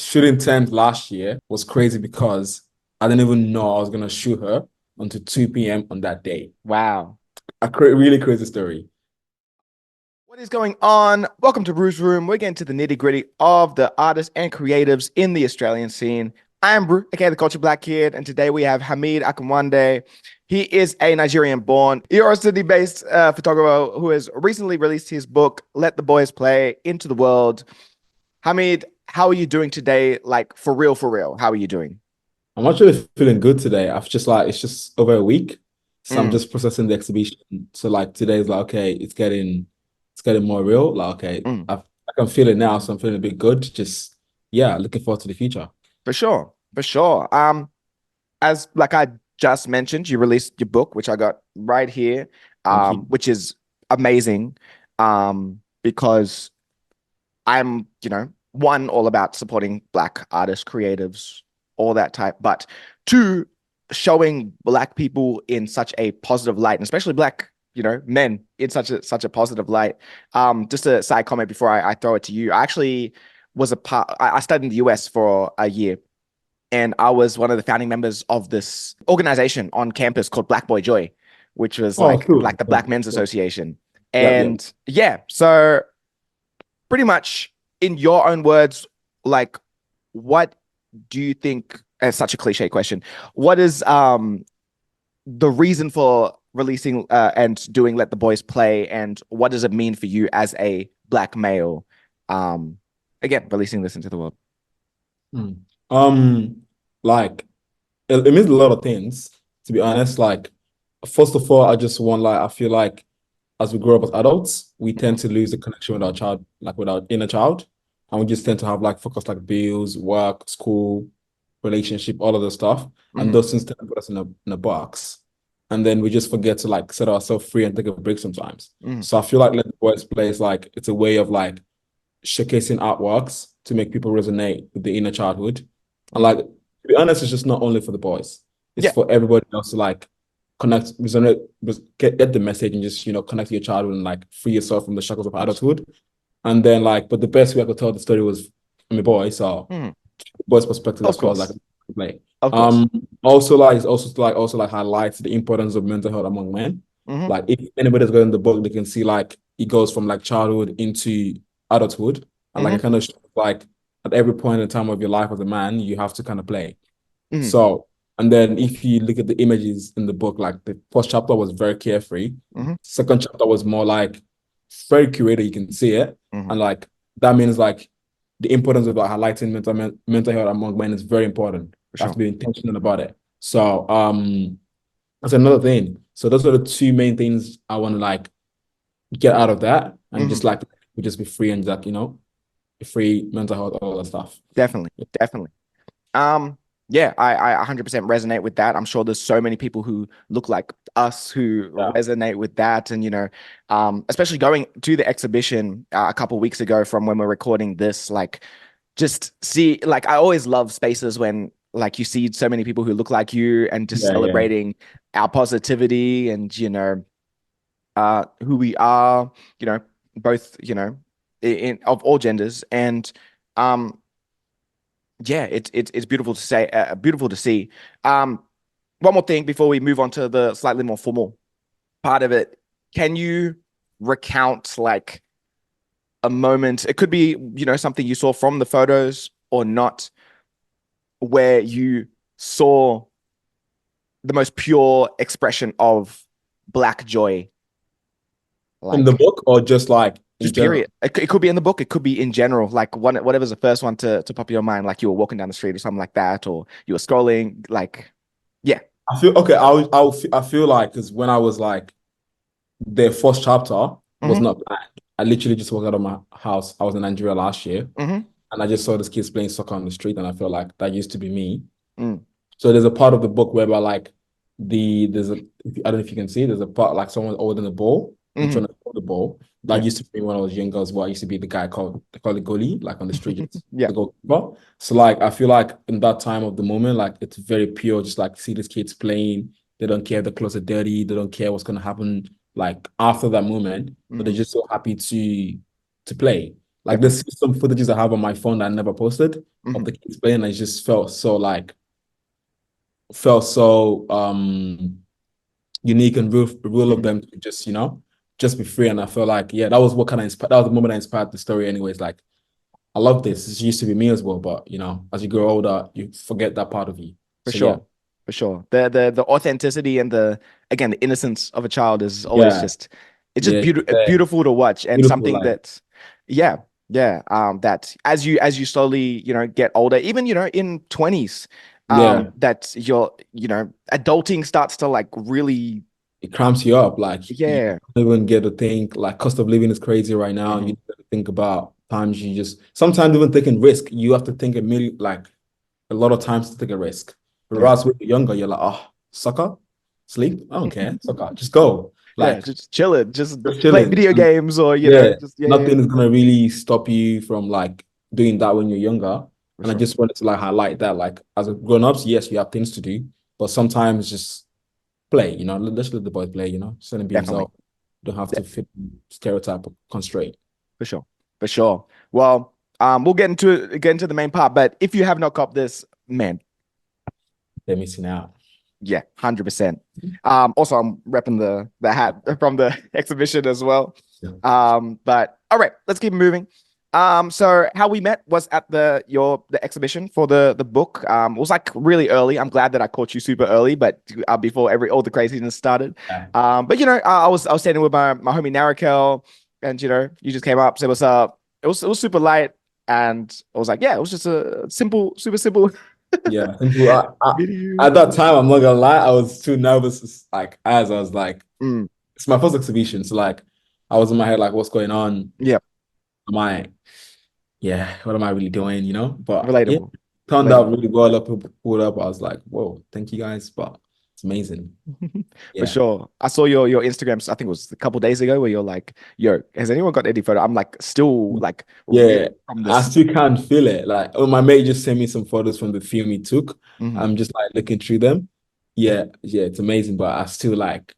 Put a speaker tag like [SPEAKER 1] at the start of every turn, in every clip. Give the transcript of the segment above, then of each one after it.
[SPEAKER 1] shooting 10th last year was crazy because I didn't even know I was gonna shoot her until 2 p.m. on that day.
[SPEAKER 2] Wow.
[SPEAKER 1] Really crazy story.
[SPEAKER 2] What is going on? Welcome to Bruce Room. We're getting to the nitty gritty of the artists and creatives in the Australian scene. I'm Brew, aka the Culture Black Kid, and today we have Hameed Akinwande. He is a Nigerian born Eora City based photographer who has recently released his book, Let the Boys Play Into the World. Hameed, how are you doing today? Like, for real, for real. How are you doing?
[SPEAKER 1] I'm actually feeling good today. I've just like it's just over a week. So I'm
[SPEAKER 2] Mm,
[SPEAKER 1] just processing the exhibition. So like today's like okay, it's getting more real. Like okay,
[SPEAKER 2] mm.
[SPEAKER 1] I can feel it now, so I'm feeling a bit good. Just yeah, looking forward to the future.
[SPEAKER 2] For sure, for sure. As like I just mentioned, you released your book, which I got right here,
[SPEAKER 1] Thank you.
[SPEAKER 2] which is amazing, because I'm, one, all about supporting Black artists, creatives, all that type, but two, showing Black people in such a positive light, and especially Black, men in such a positive light. Just a side comment before I throw it to you. I actually was a part. I studied in the US for a year, and I was one of the founding members of this organization on campus called Black Boy Joy, which was
[SPEAKER 1] Oh,
[SPEAKER 2] like
[SPEAKER 1] cool.
[SPEAKER 2] the Black Men's Association.
[SPEAKER 1] Yep, yep.
[SPEAKER 2] And yeah, so pretty much in your own words, like, what do you think? It's such a cliche question. What is the reason for releasing and doing Let the Boys Play, and what does it mean for you as a Black male? Um, Again, releasing this into the world.
[SPEAKER 1] Hmm. Um, like it means a lot of things, to be honest. Like, first of all, I just want like I feel like as we grow up as adults, we tend
[SPEAKER 2] Mhm,
[SPEAKER 1] to lose the connection with our child, like with our inner child. And we just tend to have like focus like bills, work, school, relationship, all of the stuff. And
[SPEAKER 2] mhm,
[SPEAKER 1] those things tend to put us in a box. And then we just forget to like set ourselves free and take a break sometimes.
[SPEAKER 2] mhm,
[SPEAKER 1] So I feel like Let the Boys Play is like it's a way of like showcasing artworks to make people resonate with the inner childhood. And
[SPEAKER 2] mhm.
[SPEAKER 1] like, to be honest, it's just not only for the boys. It's
[SPEAKER 2] Yeah.
[SPEAKER 1] for everybody else to like connect, resonate, get the message and just, connect to your childhood and like free yourself from the shackles of adulthood. And then like, but the best way I could tell the story was from a boy. So
[SPEAKER 2] Mhm.
[SPEAKER 1] boy's perspective
[SPEAKER 2] Of
[SPEAKER 1] as far as like
[SPEAKER 2] course.
[SPEAKER 1] play.
[SPEAKER 2] Of course.
[SPEAKER 1] Also like highlights the importance of mental health among men.
[SPEAKER 2] Hmm.
[SPEAKER 1] Like if anybody's got in the book, they can see like it goes from like childhood into adulthood. And like
[SPEAKER 2] Hmm.
[SPEAKER 1] it kind of shows, like at every point in time of your life as a man, you have to kind of play.
[SPEAKER 2] Hmm.
[SPEAKER 1] So, and then if you look at the images in the book, like the first chapter was very carefree.
[SPEAKER 2] Hmm.
[SPEAKER 1] Second chapter was more like very curated, you can see it.
[SPEAKER 2] Hmm.
[SPEAKER 1] And like that means like the importance of like highlighting mental health among men is very important.
[SPEAKER 2] For
[SPEAKER 1] You have to
[SPEAKER 2] sure.
[SPEAKER 1] be intentional about it. So that's another thing. So those are the two main things I want to like get out of that and
[SPEAKER 2] Hmm.
[SPEAKER 1] just like we just be free and like, free mental health, all that stuff.
[SPEAKER 2] Definitely. Definitely. Um, yeah, I 100% resonate with that. I'm sure there's so many people who look like us who
[SPEAKER 1] Yeah.
[SPEAKER 2] resonate with that. And, especially going to the exhibition a couple weeks ago from when we're recording this, like, just see, like, I always love spaces when, like, you see so many people who look like you and just
[SPEAKER 1] Yeah, yeah.
[SPEAKER 2] celebrating our positivity and, who we are, both, of all genders. And, um, yeah, it's beautiful to say, beautiful to see. Um, One more thing before we move on to the slightly more formal part of it. Can you recount like a moment? It could be, something you saw from the photos or not, where you saw the most pure expression of Black joy.
[SPEAKER 1] In the
[SPEAKER 2] Like,
[SPEAKER 1] book or just like in
[SPEAKER 2] just
[SPEAKER 1] general?
[SPEAKER 2] period. It could be in the book. It could be in general. Like whatever's the first one to pop in your mind. Like you were walking down the street or something like that, or you were scrolling. Like, yeah.
[SPEAKER 1] I feel okay. I feel like because when I was like the first chapter was
[SPEAKER 2] Hmm.
[SPEAKER 1] not planned. I literally just walked out of my house. I was in Nigeria last year,
[SPEAKER 2] Hmm.
[SPEAKER 1] and I just saw these kids playing soccer on the street, and I felt like that used to be me.
[SPEAKER 2] Mm.
[SPEAKER 1] So there's a part of the book whereby like there's a I don't know if you can see there's a part like someone holding the ball and
[SPEAKER 2] Hmm.
[SPEAKER 1] trying to hold the ball. That
[SPEAKER 2] Yeah.
[SPEAKER 1] used to be when I was younger as well. I used to be the guy called they call it goalie, like on the street, just
[SPEAKER 2] Yeah.
[SPEAKER 1] the goalkeeper. So like I feel like in that time of the moment, like it's very pure, just like see these kids playing. They don't care if the clothes are dirty, they don't care what's gonna happen like after that moment, but they're
[SPEAKER 2] Hmm.
[SPEAKER 1] just so happy to play. Like
[SPEAKER 2] Definitely.
[SPEAKER 1] there's some footages I have on my phone that I never posted of
[SPEAKER 2] Hmm.
[SPEAKER 1] the kids playing. I just felt so unique and real of
[SPEAKER 2] Hmm.
[SPEAKER 1] them to just, just be free. And I felt like, yeah, that was what kind of inspired, that was the moment that inspired the story anyways. Like, I love this. This used to be me as well, but as you grow older, you forget that part of you.
[SPEAKER 2] For
[SPEAKER 1] So yeah,
[SPEAKER 2] sure. For sure. The authenticity and the innocence of a child is always
[SPEAKER 1] yeah,
[SPEAKER 2] just it's just
[SPEAKER 1] yeah,
[SPEAKER 2] beautiful to watch, and
[SPEAKER 1] beautiful.
[SPEAKER 2] something
[SPEAKER 1] Like,
[SPEAKER 2] that yeah, yeah. That as you slowly, get older, even, in 20s,
[SPEAKER 1] yeah,
[SPEAKER 2] that adulting starts to like really,
[SPEAKER 1] it cramps you up. Like you
[SPEAKER 2] yeah.
[SPEAKER 1] don't even get to think. Like cost of living is crazy right now.
[SPEAKER 2] Hmm.
[SPEAKER 1] You have to think about times you just sometimes even taking risk. You have to think a lot of times to take a risk.
[SPEAKER 2] Yeah.
[SPEAKER 1] Whereas when you're younger, you're like, oh, soccer, sleep. I don't care. Soccer, just go.
[SPEAKER 2] Yeah,
[SPEAKER 1] Like
[SPEAKER 2] just chill it, just
[SPEAKER 1] just
[SPEAKER 2] play
[SPEAKER 1] chilling.
[SPEAKER 2] video
[SPEAKER 1] And
[SPEAKER 2] games, or
[SPEAKER 1] yeah,
[SPEAKER 2] just yeah,
[SPEAKER 1] nothing is gonna really stop you from like doing that when you're younger.
[SPEAKER 2] for
[SPEAKER 1] And I
[SPEAKER 2] sure.
[SPEAKER 1] just wanted to like highlight that, like as a grown-ups, yes, you have things to do, but sometimes just play, let's let the boy play, just let him be
[SPEAKER 2] Definitely.
[SPEAKER 1] himself. Don't have to fit stereotype or constraint.
[SPEAKER 2] For sure. For sure. Well, we'll get into the main part, but if you have not copped this, man,
[SPEAKER 1] They're missing out.
[SPEAKER 2] yeah, 100%. Also, I'm repping the hat from the exhibition as well.
[SPEAKER 1] Yeah.
[SPEAKER 2] But all right, let's keep moving. So how we met was at the exhibition for the book. It was like really early. I'm glad that I caught you super early, but before all the craziness started. But I was standing with my homie Narakel, and you just came up, said what's up. It was super light, and I was like, yeah, it was just a simple, super simple
[SPEAKER 1] Yeah, simple.
[SPEAKER 2] video.
[SPEAKER 1] At that time, I'm not gonna lie, I was too nervous. Like, as I was like,
[SPEAKER 2] Mm,
[SPEAKER 1] it's my first exhibition, so like, I was in my head like, what's going on?
[SPEAKER 2] yeah,
[SPEAKER 1] Am I, yeah, what am I really doing? But yeah,
[SPEAKER 2] relatable,
[SPEAKER 1] turned out
[SPEAKER 2] relatable.
[SPEAKER 1] really well. Up, pulled up. I was like, whoa, thank you guys. But it's amazing.
[SPEAKER 2] For
[SPEAKER 1] Yeah,
[SPEAKER 2] sure. I saw your Instagrams, I think it was a couple days ago, where you're like, yo, has anyone got any photo? I'm like still like
[SPEAKER 1] yeah.
[SPEAKER 2] reeling from
[SPEAKER 1] I
[SPEAKER 2] this.
[SPEAKER 1] still can't feel it. Like, oh, my mate just sent me some photos from the film he took.
[SPEAKER 2] Mhm.
[SPEAKER 1] I'm just like looking through them. Yeah, yeah, it's amazing. But I still like,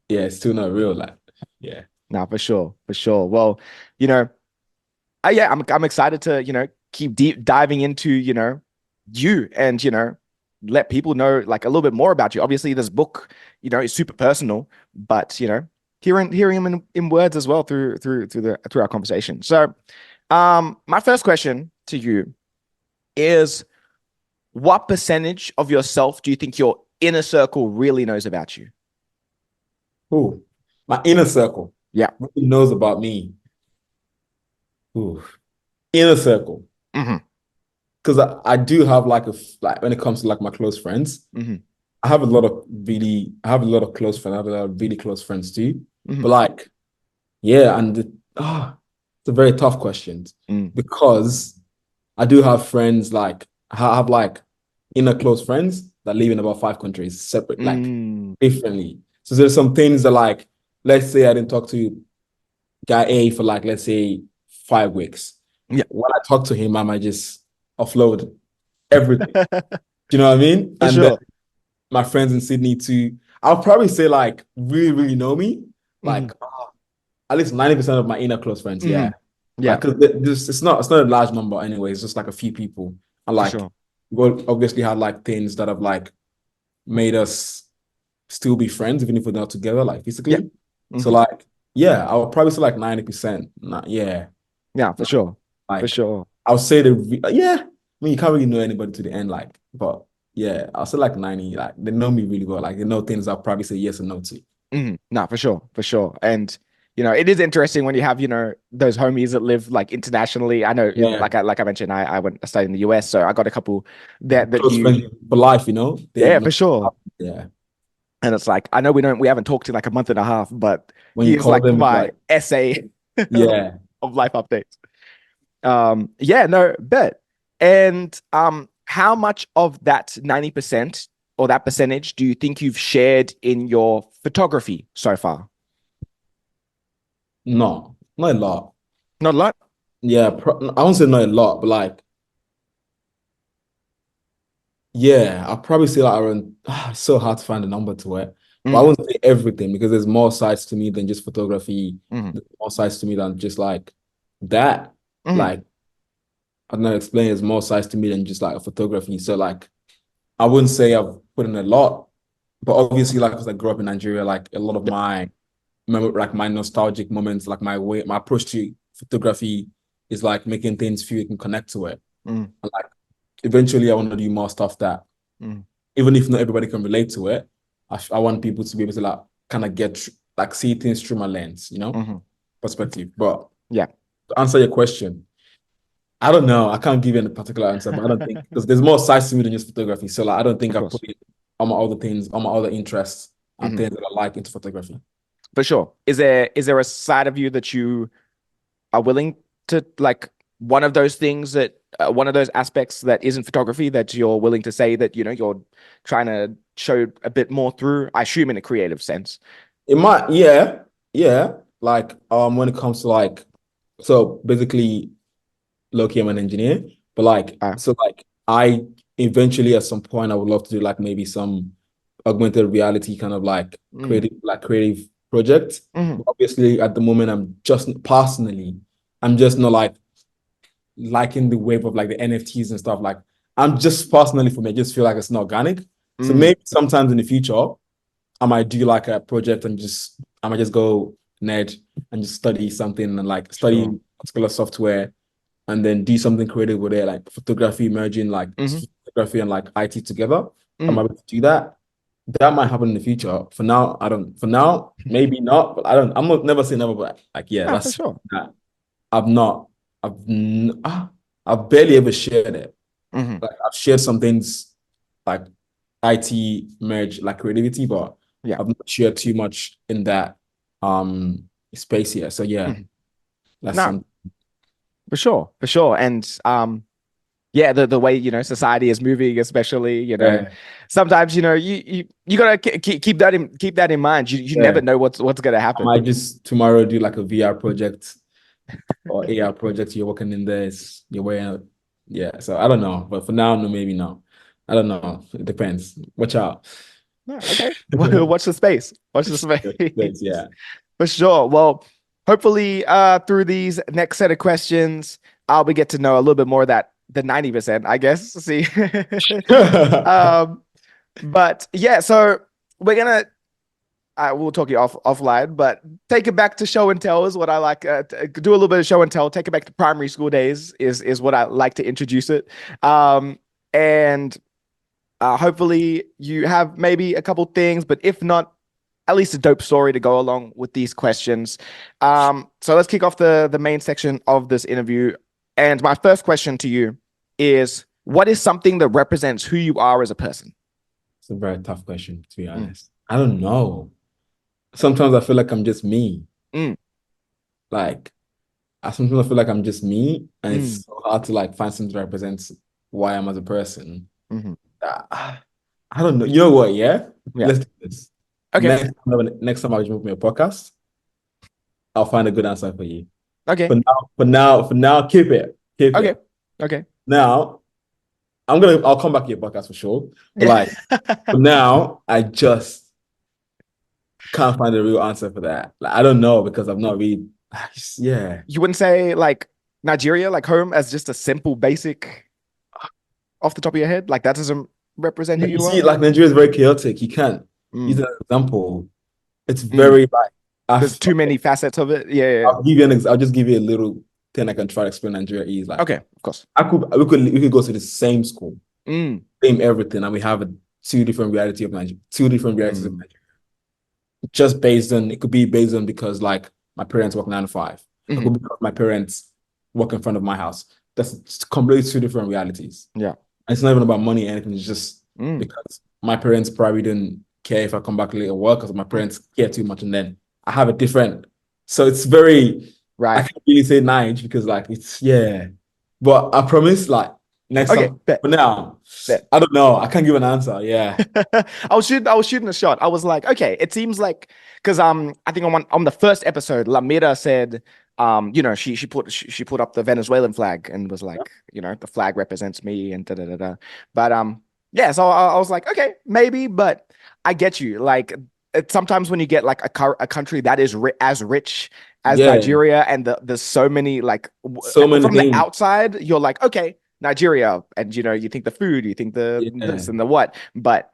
[SPEAKER 1] yeah, it's still not real. Like, yeah.
[SPEAKER 2] Nah, for sure, for sure. Well, you know, yeah, I'm excited to, keep deep diving into, you, and, let people know like a little bit more about you. Obviously, this book, is super personal, but hearing him in words as well through our conversation. So, my first question to you is, what percentage of yourself do you think your inner circle really knows about you?
[SPEAKER 1] Ooh, my inner circle
[SPEAKER 2] Yeah.
[SPEAKER 1] really knows about me. Ooh, inner circle.
[SPEAKER 2] Hmm.
[SPEAKER 1] Because I do have like when it comes to like my close friends,
[SPEAKER 2] Hmm.
[SPEAKER 1] I have a lot of close friends. I have a lot of really close friends too.
[SPEAKER 2] Hmm.
[SPEAKER 1] But like, yeah, it's a very tough question
[SPEAKER 2] Mm.
[SPEAKER 1] because I do have friends like I have like inner close friends that live in about 5 countries separate, like
[SPEAKER 2] Mm.
[SPEAKER 1] differently. So there's some things that like, let's say I didn't talk to guy A for like, let's say 5 weeks.
[SPEAKER 2] Yeah.
[SPEAKER 1] When I talk to him, I might just offload everything. Do you know what I mean?
[SPEAKER 2] For
[SPEAKER 1] And then
[SPEAKER 2] sure.
[SPEAKER 1] my friends in Sydney too, I'll probably say like really, really know me.
[SPEAKER 2] Hmm.
[SPEAKER 1] Like at least 90% of my inner close friends.
[SPEAKER 2] Hmm.
[SPEAKER 1] Yeah.
[SPEAKER 2] Yeah,
[SPEAKER 1] Like, cause it's not a large number anyway. It's just like a few people. And
[SPEAKER 2] for
[SPEAKER 1] like,
[SPEAKER 2] sure.
[SPEAKER 1] we obviously had like things that have like made us still be friends, even if we're not together, like
[SPEAKER 2] Yeah.
[SPEAKER 1] physically. So
[SPEAKER 2] Hmm.
[SPEAKER 1] like, yeah, I would probably say like 90%. Not, yeah.
[SPEAKER 2] Yeah, for sure. For
[SPEAKER 1] Like,
[SPEAKER 2] sure.
[SPEAKER 1] I'll say yeah. I mean, you can't really know anybody to the end, like, but yeah, I'll say like 90. Like, they know me really well. Like, they know things I'll probably say yes or no to.
[SPEAKER 2] No, for sure. For sure. And it is interesting when you have, those homies that live like internationally. I know,
[SPEAKER 1] Yeah,
[SPEAKER 2] like I mentioned, I studied in the US, so I got a couple that
[SPEAKER 1] close
[SPEAKER 2] you
[SPEAKER 1] friends for life, they
[SPEAKER 2] yeah,
[SPEAKER 1] know.
[SPEAKER 2] for sure.
[SPEAKER 1] Yeah,
[SPEAKER 2] And it's like, I know we haven't talked in like a month and a half, but
[SPEAKER 1] when you
[SPEAKER 2] here's
[SPEAKER 1] call
[SPEAKER 2] like
[SPEAKER 1] them, it's
[SPEAKER 2] my
[SPEAKER 1] like,
[SPEAKER 2] essay
[SPEAKER 1] yeah,
[SPEAKER 2] of life updates. Yeah, no, bet. And how much of that 90% or that percentage do you think you've shared in your photography so far?
[SPEAKER 1] no, not a lot.
[SPEAKER 2] Not a lot.
[SPEAKER 1] Yeah, I won't say not a lot, but like, yeah, I'll probably say like around. It's so hard to find a number to it, but I
[SPEAKER 2] Mm,
[SPEAKER 1] won't say everything because there's more sides to me than just photography.
[SPEAKER 2] mhm.
[SPEAKER 1] There's more sides to me than just like that,
[SPEAKER 2] Mhm.
[SPEAKER 1] like, I don't know, explain there's more sides to me than just like a photography. So like, I wouldn't say I've put in a lot, but obviously, like, because I grew up in Nigeria, like a lot of
[SPEAKER 2] Yep.
[SPEAKER 1] my like my nostalgic moments, like my approach to photography is like making things feel you can connect to it.
[SPEAKER 2] Mm,
[SPEAKER 1] And like eventually, I want to do more stuff that
[SPEAKER 2] mm,
[SPEAKER 1] even if not everybody can relate to it, I want people to be able to like kind of like see things through my lens,
[SPEAKER 2] mhm.
[SPEAKER 1] perspective. But
[SPEAKER 2] Yeah,
[SPEAKER 1] to answer your question, I don't know. I can't give you a particular answer, but I don't think because there's more sides to me than just photography. So like I don't think
[SPEAKER 2] of
[SPEAKER 1] I put
[SPEAKER 2] course.
[SPEAKER 1] it on my other things, on my other interests and
[SPEAKER 2] Mhm.
[SPEAKER 1] things that I like into photography.
[SPEAKER 2] For sure. Is there a side of you that you are willing to like one of those things that one of those aspects that isn't photography that you're willing to say that you're trying to show a bit more through? I assume in a creative sense.
[SPEAKER 1] It might, yeah, yeah. Like when it comes to like, so basically, low-key, I'm an engineer, but like,
[SPEAKER 2] Uh,
[SPEAKER 1] so like, I eventually at some point I would love to do like maybe some augmented reality kind of
[SPEAKER 2] mm,
[SPEAKER 1] like creative project.
[SPEAKER 2] mhm,
[SPEAKER 1] But obviously, at the moment, I'm just not like liking the wave of like the NFTs and stuff. Like, I'm just personally for me, I just feel like it's not organic. So
[SPEAKER 2] mm,
[SPEAKER 1] maybe sometimes in the future, I might do like a project and I might just go nerd and just study something and like
[SPEAKER 2] sure.
[SPEAKER 1] study particular software and then do something creative with it, like photography, merging like
[SPEAKER 2] Hmm.
[SPEAKER 1] photography and like IT together. I'm
[SPEAKER 2] Mm.
[SPEAKER 1] able to do that. That might happen in the future. For now, I don't. For now, maybe not. But I don't. I'm not never say never. But like, yeah,
[SPEAKER 2] Ah, for
[SPEAKER 1] that's
[SPEAKER 2] sure.
[SPEAKER 1] that. I've not. I've I've barely ever shared it.
[SPEAKER 2] Hmm.
[SPEAKER 1] Like I've shared some things like IT merge like creativity, but
[SPEAKER 2] Yeah.
[SPEAKER 1] I've not shared too much in that space here. So yeah,
[SPEAKER 2] Hmm.
[SPEAKER 1] that's
[SPEAKER 2] No,
[SPEAKER 1] some
[SPEAKER 2] for sure, for sure. And yeah, the way society is moving, especially
[SPEAKER 1] yeah,
[SPEAKER 2] sometimes you gotta keep that in mind. You never
[SPEAKER 1] yeah.
[SPEAKER 2] know what's gonna
[SPEAKER 1] I
[SPEAKER 2] happen.
[SPEAKER 1] might just tomorrow do like a VR project or AR project. You're working in this, you're wearing, yeah. So I don't know, but for now, no, maybe no. I don't know. It depends. Watch out.
[SPEAKER 2] No, okay. Watch the space. Watch the
[SPEAKER 1] Thanks,
[SPEAKER 2] space.
[SPEAKER 1] yeah.
[SPEAKER 2] For sure. Well, hopefully, through these next set of questions, we get to know a little bit more of that the 90%, I guess. See. um, but yeah, so we're gonna we'll talk you offline, but take it back to show and tell is what I like. Do a little bit of show and tell. Take it back to primary school days is what I like to introduce it. And hopefully you have maybe a couple things, but if not, at least a dope story to go along with these questions. So let's kick off the main section of this interview. And my first question to you is, what is something that represents who you are as a person?
[SPEAKER 1] It's a very tough question, to be
[SPEAKER 2] Mm,
[SPEAKER 1] honest. I don't know. Sometimes I feel like I'm just me.
[SPEAKER 2] mm,
[SPEAKER 1] Like I sometimes feel like I'm just me, and
[SPEAKER 2] mm,
[SPEAKER 1] it's so hard to like find something that represents who I am as a person.
[SPEAKER 2] mhm.
[SPEAKER 1] I don't know. You know what? Yeah,
[SPEAKER 2] Yeah.
[SPEAKER 1] let's do this.
[SPEAKER 2] Okay.
[SPEAKER 1] Next time I make me a podcast, I'll find a good answer for you.
[SPEAKER 2] Okay.
[SPEAKER 1] For now, keep
[SPEAKER 2] Okay.
[SPEAKER 1] it.
[SPEAKER 2] Okay.
[SPEAKER 1] Now, I'll come back to your podcast for sure. But
[SPEAKER 2] Yeah.
[SPEAKER 1] like, for now, I just can't find a real answer for that. Like, I don't know because I've not really, yeah.
[SPEAKER 2] You wouldn't say like Nigeria, like home, as just a simple basic off the top of your head? Like that doesn't represent who
[SPEAKER 1] You
[SPEAKER 2] you
[SPEAKER 1] see,
[SPEAKER 2] are?
[SPEAKER 1] like Nigeria is very chaotic. You can't use
[SPEAKER 2] Mm,
[SPEAKER 1] an example. It's
[SPEAKER 2] mm.
[SPEAKER 1] very like
[SPEAKER 2] There's too many facets of it. Yeah, yeah, yeah.
[SPEAKER 1] I'll just give you a little thing I can try to explain Nigeria is like
[SPEAKER 2] Okay, of course.
[SPEAKER 1] we could go to the same school,
[SPEAKER 2] Mm,
[SPEAKER 1] same everything, and we have two different realities of
[SPEAKER 2] mm,
[SPEAKER 1] Nigeria. Just based on it could be based on because like my parents work 9 to 5. It
[SPEAKER 2] mhm.
[SPEAKER 1] could be because my parents work in front of my house. That's completely two different realities.
[SPEAKER 2] Yeah.
[SPEAKER 1] And it's not even about money or anything. It's just
[SPEAKER 2] Mm,
[SPEAKER 1] because my parents probably didn't care if I come back late or work because my
[SPEAKER 2] mm.
[SPEAKER 1] parents care too much. And then I have a different. So it's very, I
[SPEAKER 2] Right.
[SPEAKER 1] can't really say nine because like it's, yeah. But I promise like next
[SPEAKER 2] Okay,
[SPEAKER 1] time,
[SPEAKER 2] bet,
[SPEAKER 1] for now,
[SPEAKER 2] bet.
[SPEAKER 1] I don't know. I can't give an answer. Yeah.
[SPEAKER 2] I was shooting a shot. I was like, okay, it seems like because I think on the first episode, Lamira said, she put up the Venezuelan flag and was like, the flag represents me and da da da da. But yeah, so I was like, okay, maybe, but I get you. Like sometimes when you get like a country that is as rich as
[SPEAKER 1] Yeah,
[SPEAKER 2] Nigeria, and there's so many like
[SPEAKER 1] so many
[SPEAKER 2] from the
[SPEAKER 1] things.
[SPEAKER 2] outside, you're like, okay, Nigeria, and you think the food, you think the
[SPEAKER 1] Yeah,
[SPEAKER 2] this and the what, but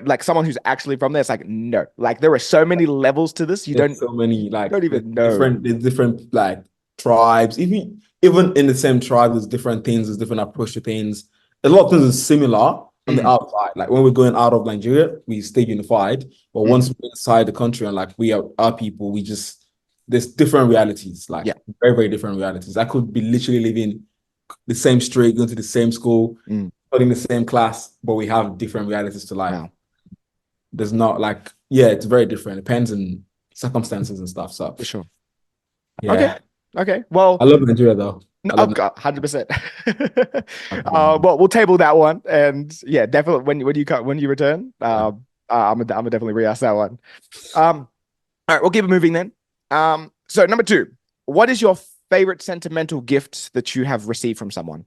[SPEAKER 2] like someone who's actually from there, it's like no, like there are so many levels to this, you
[SPEAKER 1] there's
[SPEAKER 2] don't
[SPEAKER 1] so many
[SPEAKER 2] you don't even know.
[SPEAKER 1] there's different like tribes. Even in the same tribe, there's different things, there's different approach to things. A lot of things is similar on the
[SPEAKER 2] Mm,
[SPEAKER 1] outside. Like when we're going out of Nigeria, we stay unified. But
[SPEAKER 2] mm,
[SPEAKER 1] once we're inside the country and like we are our people, we just there's different realities, like
[SPEAKER 2] yeah.
[SPEAKER 1] very, very different realities. I could be literally living the same street, going to the same school,
[SPEAKER 2] Mm,
[SPEAKER 1] studying the same class, but we have different realities to life.
[SPEAKER 2] wow,
[SPEAKER 1] There's not like, yeah, it's very different. It depends on circumstances and stuff. So
[SPEAKER 2] for sure. Okay,
[SPEAKER 1] yeah,
[SPEAKER 2] okay.
[SPEAKER 1] I
[SPEAKER 2] Well,
[SPEAKER 1] love Nigeria though. I
[SPEAKER 2] oh
[SPEAKER 1] love
[SPEAKER 2] God, 100%.
[SPEAKER 1] Nigeria.
[SPEAKER 2] Well, we'll table that one, and yeah, definitely when you return,
[SPEAKER 1] Yeah.
[SPEAKER 2] I'm gonna definitely re-ask that one. All right, we'll keep it moving then. So number two, what is your favorite sentimental gift that you have received from someone?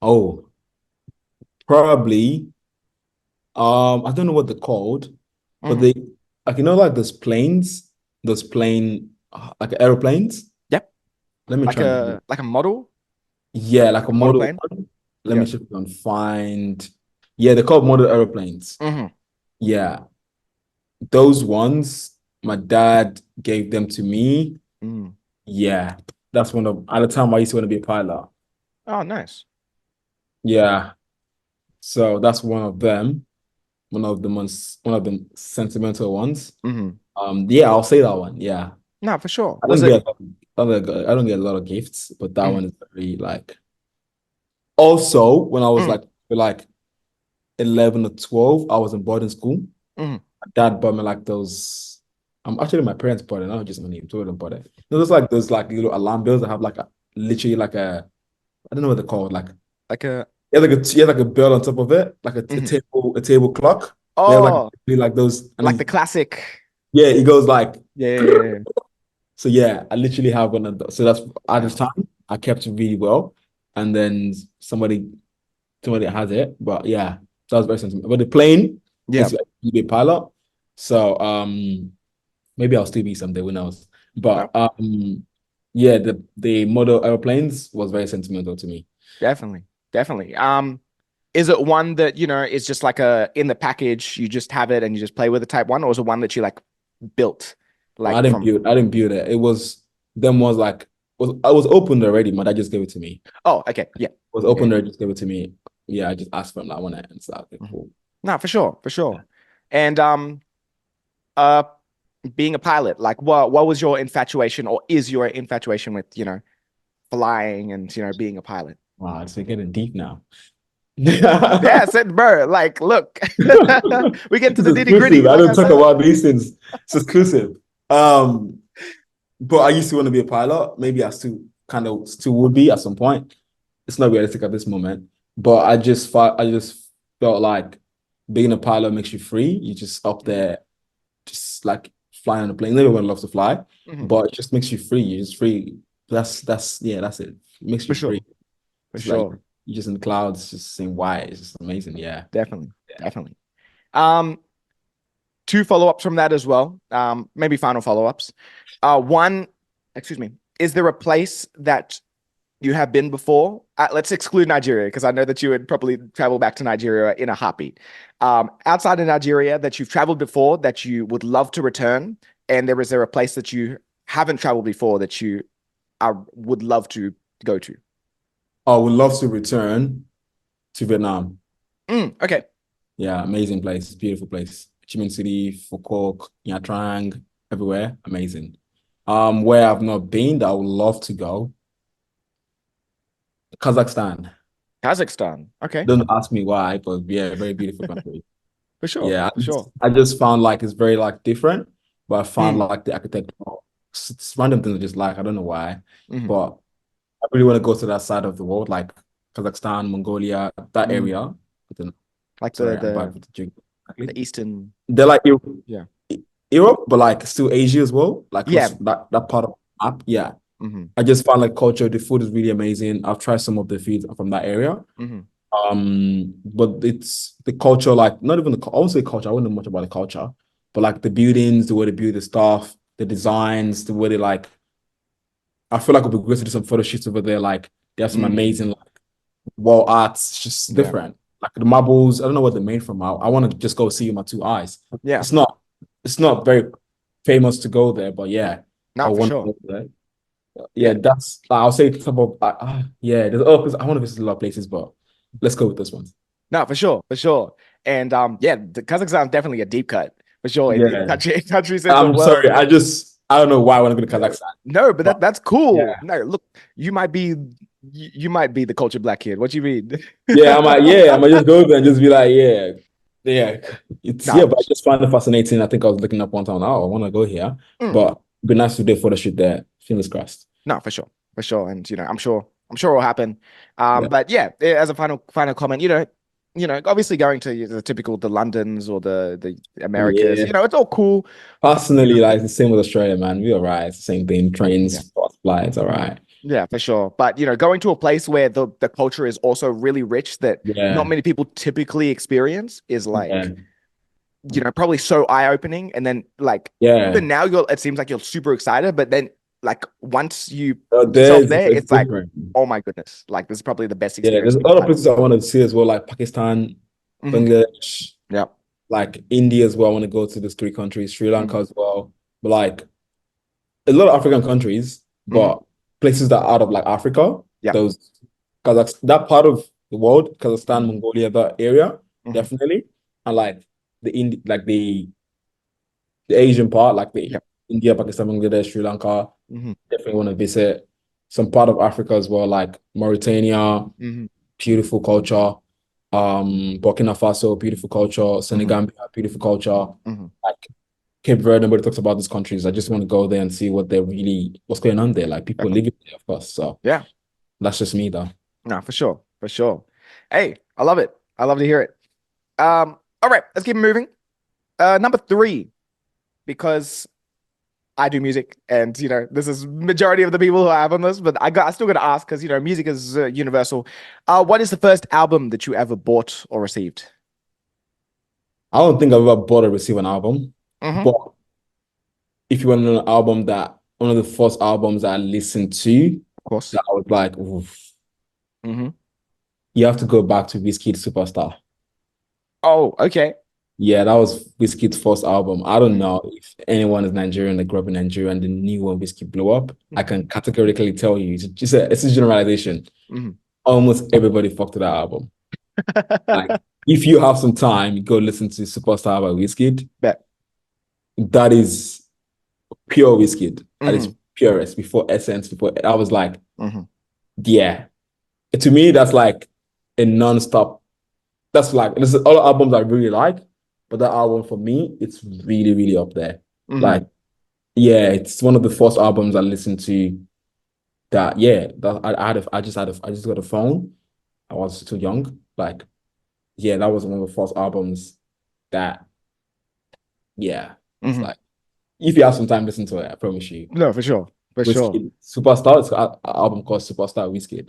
[SPEAKER 1] Oh, probably. I don't know what they're called, but
[SPEAKER 2] Mhm.
[SPEAKER 1] they like like those plane like aeroplanes.
[SPEAKER 2] Yep,
[SPEAKER 1] Let me
[SPEAKER 2] like
[SPEAKER 1] try and
[SPEAKER 2] a model,
[SPEAKER 1] yeah, like a
[SPEAKER 2] like a model
[SPEAKER 1] model
[SPEAKER 2] plane.
[SPEAKER 1] one. Let me
[SPEAKER 2] Yeah.
[SPEAKER 1] see if I can find. Yeah, they're called model aeroplanes.
[SPEAKER 2] Hmm.
[SPEAKER 1] Yeah, those ones. My dad gave them to me.
[SPEAKER 2] Mm.
[SPEAKER 1] Yeah, that's one of at the time I used to want to be a pilot.
[SPEAKER 2] Oh, nice.
[SPEAKER 1] Yeah, so that's one of the sentimental ones.
[SPEAKER 2] Hmm.
[SPEAKER 1] Yeah, I'll say that one. Yeah,
[SPEAKER 2] No, for sure.
[SPEAKER 1] I
[SPEAKER 2] Was
[SPEAKER 1] don't
[SPEAKER 2] it?
[SPEAKER 1] get I don't get a lot of gifts, but that
[SPEAKER 2] Mm,
[SPEAKER 1] one is very like. Also, when I was
[SPEAKER 2] mm,
[SPEAKER 1] like 11 or 12, I was in boarding school.
[SPEAKER 2] mm.
[SPEAKER 1] My dad bought me like those. Actually my parents bought it, not just money, told them bought it. Those like those like little alarm bells that have like a literally like a I don't know what they're called, like
[SPEAKER 2] Like a.
[SPEAKER 1] yeah, like a bell on top of it, like
[SPEAKER 2] Mhm.
[SPEAKER 1] a table clock. They have
[SPEAKER 2] Oh,
[SPEAKER 1] like those, and
[SPEAKER 2] like the classic.
[SPEAKER 1] yeah, it goes like
[SPEAKER 2] Yeah, yeah, yeah, yeah.
[SPEAKER 1] so. Yeah, I literally have one of those. So that's at this
[SPEAKER 2] Wow.
[SPEAKER 1] time I kept it really well, and then somebody has it. But yeah, that was very sentimental. But the plane
[SPEAKER 2] Yeah,
[SPEAKER 1] is like, to be a pilot, so maybe I'll still be someday. Who knows?
[SPEAKER 2] no,
[SPEAKER 1] But yeah, the model airplanes was very sentimental to me.
[SPEAKER 2] definitely, definitely. Is it one that, is just like a in the package, you just have it and you just play with the type one, or is it one that you like built like from?
[SPEAKER 1] I didn't build it. It was them was like I was opened already. My dad just gave it to me.
[SPEAKER 2] Oh, okay. Yeah.
[SPEAKER 1] Was
[SPEAKER 2] Yeah.
[SPEAKER 1] opened already, just gave it to me. Yeah, I just asked for him that one and so okay,
[SPEAKER 2] Mhm.
[SPEAKER 1] cool.
[SPEAKER 2] No, for sure, for
[SPEAKER 1] Yeah.
[SPEAKER 2] sure. And uh being a pilot, like what was your infatuation, or is your infatuation with, flying and being a pilot?
[SPEAKER 1] Wow, it's getting deep now.
[SPEAKER 2] Yeah, said bro, like look, we get to
[SPEAKER 1] It's
[SPEAKER 2] the nitty-gritty,
[SPEAKER 1] exclusive. I
[SPEAKER 2] like
[SPEAKER 1] don't
[SPEAKER 2] I
[SPEAKER 1] talk
[SPEAKER 2] said.
[SPEAKER 1] about these things. It's exclusive. Um, but I used to want to be a pilot. Maybe I still would be at some point. It's not realistic at this moment. But I just felt like being a pilot makes you free. You just up
[SPEAKER 2] Mhm,
[SPEAKER 1] there, just like flying on a plane. Everyone loves to fly,
[SPEAKER 2] mhm.
[SPEAKER 1] but it just makes you free. You're just free. That's yeah, that's it. It makes
[SPEAKER 2] For
[SPEAKER 1] you
[SPEAKER 2] sure,
[SPEAKER 1] free.
[SPEAKER 2] for
[SPEAKER 1] It's like
[SPEAKER 2] sure.
[SPEAKER 1] you're just in the clouds, just seeing why. It's just amazing. Yeah.
[SPEAKER 2] Definitely,
[SPEAKER 1] Yeah.
[SPEAKER 2] definitely. Um, two follow-ups from that as well. Maybe final follow-ups. One, excuse me, is there a place that you have been before? Let's exclude Nigeria, because I know that you would probably travel back to Nigeria in a heartbeat. Outside of Nigeria that you've traveled before that you would love to return, and is there a place that you haven't traveled before that you would love to go to?
[SPEAKER 1] I would love to return to Vietnam.
[SPEAKER 2] Okay.
[SPEAKER 1] Yeah, amazing place, beautiful place. Ho Chi Minh City, Phu Quoc, Nha Trang, everywhere, amazing. Where I've not been that I would love to go, Kazakhstan.
[SPEAKER 2] Kazakhstan. Okay.
[SPEAKER 1] Don't ask me why, but yeah, very beautiful country.
[SPEAKER 2] For sure.
[SPEAKER 1] Yeah,
[SPEAKER 2] For sure.
[SPEAKER 1] I just found like it's very like different, but I found
[SPEAKER 2] Mm,
[SPEAKER 1] like the architecture, it's random things I just like. I don't know why,
[SPEAKER 2] mhm.
[SPEAKER 1] but I really want to go to that side of the world, like Kazakhstan, Mongolia, that
[SPEAKER 2] Mm.
[SPEAKER 1] area. I don't know.
[SPEAKER 2] Like
[SPEAKER 1] Sorry, I'm bad with the drink.
[SPEAKER 2] the Eastern.
[SPEAKER 1] They're like
[SPEAKER 2] Yeah.
[SPEAKER 1] Europe, but like still Asia as well, like close
[SPEAKER 2] Yeah.
[SPEAKER 1] to that part of the map. Yeah,
[SPEAKER 2] Hmm.
[SPEAKER 1] I just found like culture. The food is really amazing. I've tried some of the food from that area.
[SPEAKER 2] Hmm.
[SPEAKER 1] But it's the culture, like not even I won't say culture. I wouldn't know much about the culture, but like the buildings, the way they build the stuff, the designs, the way they like. I feel like it'll be great to do some photo shoots over there. Like they have some amazing like wall arts. It's just
[SPEAKER 2] Yeah.
[SPEAKER 1] different. Like the marbles, I don't know what they're made from. I want to just go see with my two eyes.
[SPEAKER 2] Yeah.
[SPEAKER 1] It's not very famous to go there, but yeah, I
[SPEAKER 2] No, for
[SPEAKER 1] want to
[SPEAKER 2] sure.
[SPEAKER 1] go there. Yeah,
[SPEAKER 2] Yeah.
[SPEAKER 1] that's like, I'll say some of yeah. There's other places I want to visit a lot of places, but let's go with this one.
[SPEAKER 2] No, for sure, for sure. And yeah, the Kazakhstan is definitely a deep cut for sure in
[SPEAKER 1] Yeah,
[SPEAKER 2] country sense of
[SPEAKER 1] I'm
[SPEAKER 2] words.
[SPEAKER 1] sorry. I don't know why I want to go to
[SPEAKER 2] No,
[SPEAKER 1] Kazakhstan,
[SPEAKER 2] no, but
[SPEAKER 1] but
[SPEAKER 2] that's
[SPEAKER 1] yeah,
[SPEAKER 2] cool. No, look, you might be the culture black kid. What you mean?
[SPEAKER 1] yeah, I might just go there and just be like, yeah. It's
[SPEAKER 2] Nah,
[SPEAKER 1] yeah, but I just find it fascinating. I think I was looking up one time. Oh, I want to go here,
[SPEAKER 2] mm,
[SPEAKER 1] but it'd be nice to do a photo shoot there. Fingers crossed.
[SPEAKER 2] no, for sure, for sure. And I'm sure it'll happen.
[SPEAKER 1] Yeah,
[SPEAKER 2] But yeah, as a final comment, obviously going to the typical the Londons or the Americas,
[SPEAKER 1] yeah.
[SPEAKER 2] it's all cool. But
[SPEAKER 1] Personally, like the same with Australia, man. We all right. It's the same thing.
[SPEAKER 2] yeah.
[SPEAKER 1] Trains, flights, all right.
[SPEAKER 2] Yeah, for sure. But going to a place where the culture is also really rich that not
[SPEAKER 1] Yeah,
[SPEAKER 2] many people typically experience is
[SPEAKER 1] yeah,
[SPEAKER 2] like, probably so eye-opening. And then like
[SPEAKER 1] yeah.
[SPEAKER 2] even now it seems like you're super excited, but then like once you put yourself
[SPEAKER 1] There's
[SPEAKER 2] there,
[SPEAKER 1] it's
[SPEAKER 2] it's like,
[SPEAKER 1] different.
[SPEAKER 2] oh my goodness, like this is probably the best
[SPEAKER 1] Yeah,
[SPEAKER 2] experience
[SPEAKER 1] there's
[SPEAKER 2] of your
[SPEAKER 1] other
[SPEAKER 2] life.
[SPEAKER 1] places I want to see as well, like Pakistan,
[SPEAKER 2] Hmm.
[SPEAKER 1] Bangladesh,
[SPEAKER 2] Yeah.
[SPEAKER 1] like India as well. I want to go to those three countries, Sri Lanka
[SPEAKER 2] Hmm.
[SPEAKER 1] as well. But like a lot of African countries,
[SPEAKER 2] Hmm.
[SPEAKER 1] but places that are out of like Africa,
[SPEAKER 2] Yeah.
[SPEAKER 1] those Kazakhstan, that part of the world, Kazakhstan,
[SPEAKER 2] Hmm.
[SPEAKER 1] Mongolia, that area,
[SPEAKER 2] Hmm.
[SPEAKER 1] definitely. And like like the Asian part, like
[SPEAKER 2] Yeah.
[SPEAKER 1] the India, Pakistan, Bangladesh, Sri Lanka,
[SPEAKER 2] Hmm.
[SPEAKER 1] definitely want to visit some part of Africa as well, like Mauritania,
[SPEAKER 2] Hmm.
[SPEAKER 1] beautiful culture. Burkina Faso, beautiful culture.
[SPEAKER 2] Hmm.
[SPEAKER 1] Senegal, beautiful culture.
[SPEAKER 2] Hmm.
[SPEAKER 1] Like Cape Verde, nobody talks about these countries. I just want to go there and see what's going on there. Like people living there, of course. So
[SPEAKER 2] Yeah.
[SPEAKER 1] that's just me, though.
[SPEAKER 2] No, for sure. For sure. Hey, I love it. I love to hear it. All right, let's keep moving. Number three, because I do music, and this is majority of the people who I have on this, but I still got to ask because music is universal. What is the first album that you ever bought or received?
[SPEAKER 1] I don't think I've ever bought or received an album,
[SPEAKER 2] Hmm.
[SPEAKER 1] but if you want to know an album that one of the first albums I listened to
[SPEAKER 2] Of course.
[SPEAKER 1] that I was like, oof,
[SPEAKER 2] Hmm.
[SPEAKER 1] you have to go back to Whiskey Superstar.
[SPEAKER 2] Oh, okay.
[SPEAKER 1] Yeah, that was Whiskey's first album. I don't
[SPEAKER 2] Mm-hmm.
[SPEAKER 1] know if anyone is Nigerian that grew up in Nigeria and they knew when Whiskey blew up. I can categorically tell you, it's a generalization.
[SPEAKER 2] Hmm.
[SPEAKER 1] Almost everybody fucked with that album. Like, if you have some time, go listen to Superstar by Whiskey.
[SPEAKER 2] Bet.
[SPEAKER 1] That is pure Whiskey. That
[SPEAKER 2] Hmm.
[SPEAKER 1] is purest before Essence. Before I was like,
[SPEAKER 2] Hmm.
[SPEAKER 1] yeah. To me, that's like a non-stop. That's like there's other albums I really like, but that album for me, it's really, really up there.
[SPEAKER 2] Hmm.
[SPEAKER 1] Like, yeah, it's one of the first albums I listened to that, yeah, that I just got a phone. I was too young. Like, yeah, that was one of the first albums that, yeah, it's
[SPEAKER 2] Hmm.
[SPEAKER 1] like, if you have some time, listen to it, I promise you.
[SPEAKER 2] No, for sure. For sure.
[SPEAKER 1] Whiskey Superstar, it's an album called Superstar Whiskey.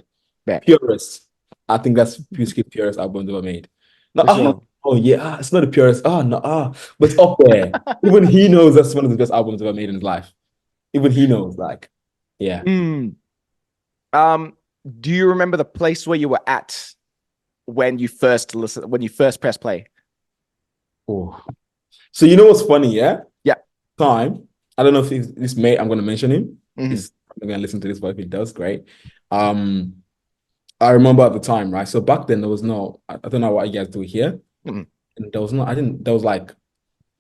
[SPEAKER 2] Bet.
[SPEAKER 1] Purest. I think that's Whiskey purest album ever made. No,
[SPEAKER 2] For sure.
[SPEAKER 1] oh yeah, it's not the purest. Oh no, but it's up there. Even he knows that's one of the best albums ever made in his life. Even he knows, like, yeah.
[SPEAKER 2] Mm. Um, do you remember the place where you were at when you first pressed play?
[SPEAKER 1] Oh. So you know what's funny, yeah?
[SPEAKER 2] Yeah.
[SPEAKER 1] Time. I don't know if this mate, I'm gonna mention him.
[SPEAKER 2] Hmm.
[SPEAKER 1] He's probably gonna listen to this, but if he does, great. Um, I remember at the time, right? So back then there was no, I don't know what you guys do here.
[SPEAKER 2] Hmm.
[SPEAKER 1] And there was no, I didn't, there was like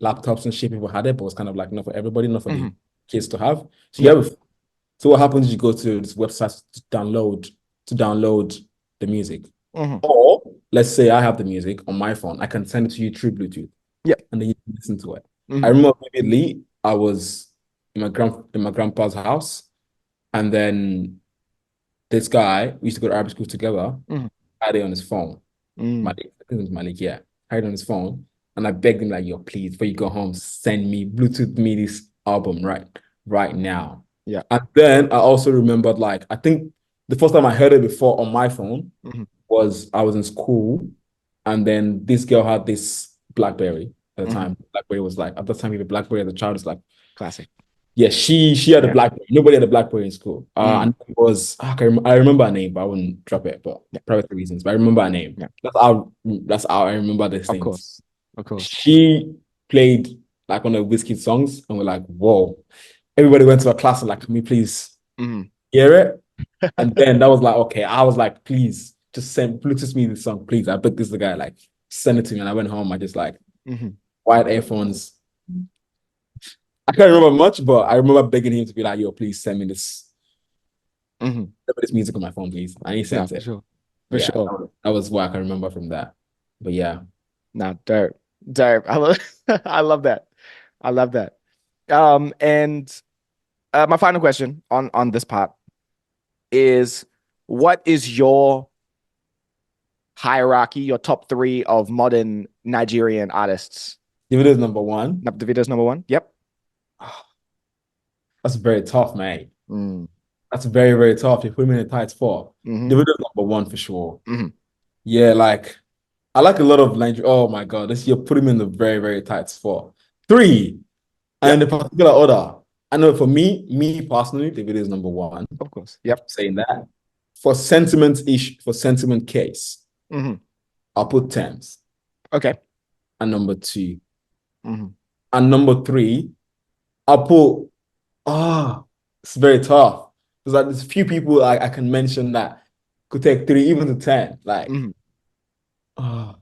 [SPEAKER 1] laptops and shit, people had it, but it was kind of like not for everybody, not for the
[SPEAKER 2] Hmm.
[SPEAKER 1] kids to have. So you
[SPEAKER 2] Yeah.
[SPEAKER 1] have, so what happens is you go to this website to download the music.
[SPEAKER 2] Hmm.
[SPEAKER 1] Or let's say I have the music on my phone, I can send it to you through Bluetooth
[SPEAKER 2] Yeah.
[SPEAKER 1] and then you can listen to it. I
[SPEAKER 2] Hmm.
[SPEAKER 1] remember vividly, I was in my grandpa's house, and then this guy, we used to go to Arabic school together,
[SPEAKER 2] Hmm.
[SPEAKER 1] had it on his phone.
[SPEAKER 2] Hmm.
[SPEAKER 1] Malik, I think it was Malik, yeah. Had it on his phone. And I begged him, like, yo, please, before you go home, send me, Bluetooth me this album right now.
[SPEAKER 2] Yeah.
[SPEAKER 1] And then I also remembered, like, I think the first time I heard it before on my phone
[SPEAKER 2] Hmm.
[SPEAKER 1] was I was in school, and then this girl had this BlackBerry. at the time. BlackBerry was like at the time, even BlackBerry as a child was like,
[SPEAKER 2] Classic.
[SPEAKER 1] yeah, she had a
[SPEAKER 2] Yeah.
[SPEAKER 1] BlackBerry. Nobody had a BlackBerry in school. And it was I remember her name, but I wouldn't drop it, but
[SPEAKER 2] Yeah.
[SPEAKER 1] private reasons. But I remember her name.
[SPEAKER 2] Yeah.
[SPEAKER 1] That's how I remember these
[SPEAKER 2] Of
[SPEAKER 1] things.
[SPEAKER 2] course. Of course.
[SPEAKER 1] She played like one of Wizkid songs, and we're like, whoa. Everybody went to her class and like, can we please hear it? And then that was like, okay. I was like, please, just send Bluetooth me this song, please. I bet this is the guy, like, send it to me. And I went home, I just like white earphones. I can't remember much, but I remember begging him to be like, yo, please send me this music on my phone, please. And he
[SPEAKER 2] Yeah,
[SPEAKER 1] sent
[SPEAKER 2] for
[SPEAKER 1] it.
[SPEAKER 2] sure. For
[SPEAKER 1] Yeah,
[SPEAKER 2] sure.
[SPEAKER 1] that was what I can remember from that. But yeah.
[SPEAKER 2] No, dope. Dope. I love that. I love that. And my final question on this part is, what is your hierarchy, your top three of modern Nigerian artists?
[SPEAKER 1] Davido is number one.
[SPEAKER 2] Davido's number one. Yep.
[SPEAKER 1] That's very tough, man.
[SPEAKER 2] Mm.
[SPEAKER 1] That's very, very tough. You put him in a tight spot. Davido is number one for sure. Yeah, like I like a lot of Nigeria. Oh my God, this year put him in the very, very tight spot. Three, and in particular order. I know for me personally, Davido is number one.
[SPEAKER 2] Of course. Yep.
[SPEAKER 1] Saying that. For sentiment case, I'll put Thames.
[SPEAKER 2] Okay.
[SPEAKER 1] And number two. And number three, I'll put it's very tough. Because like, there's a few people I can mention that could take three, even to 10. Like, I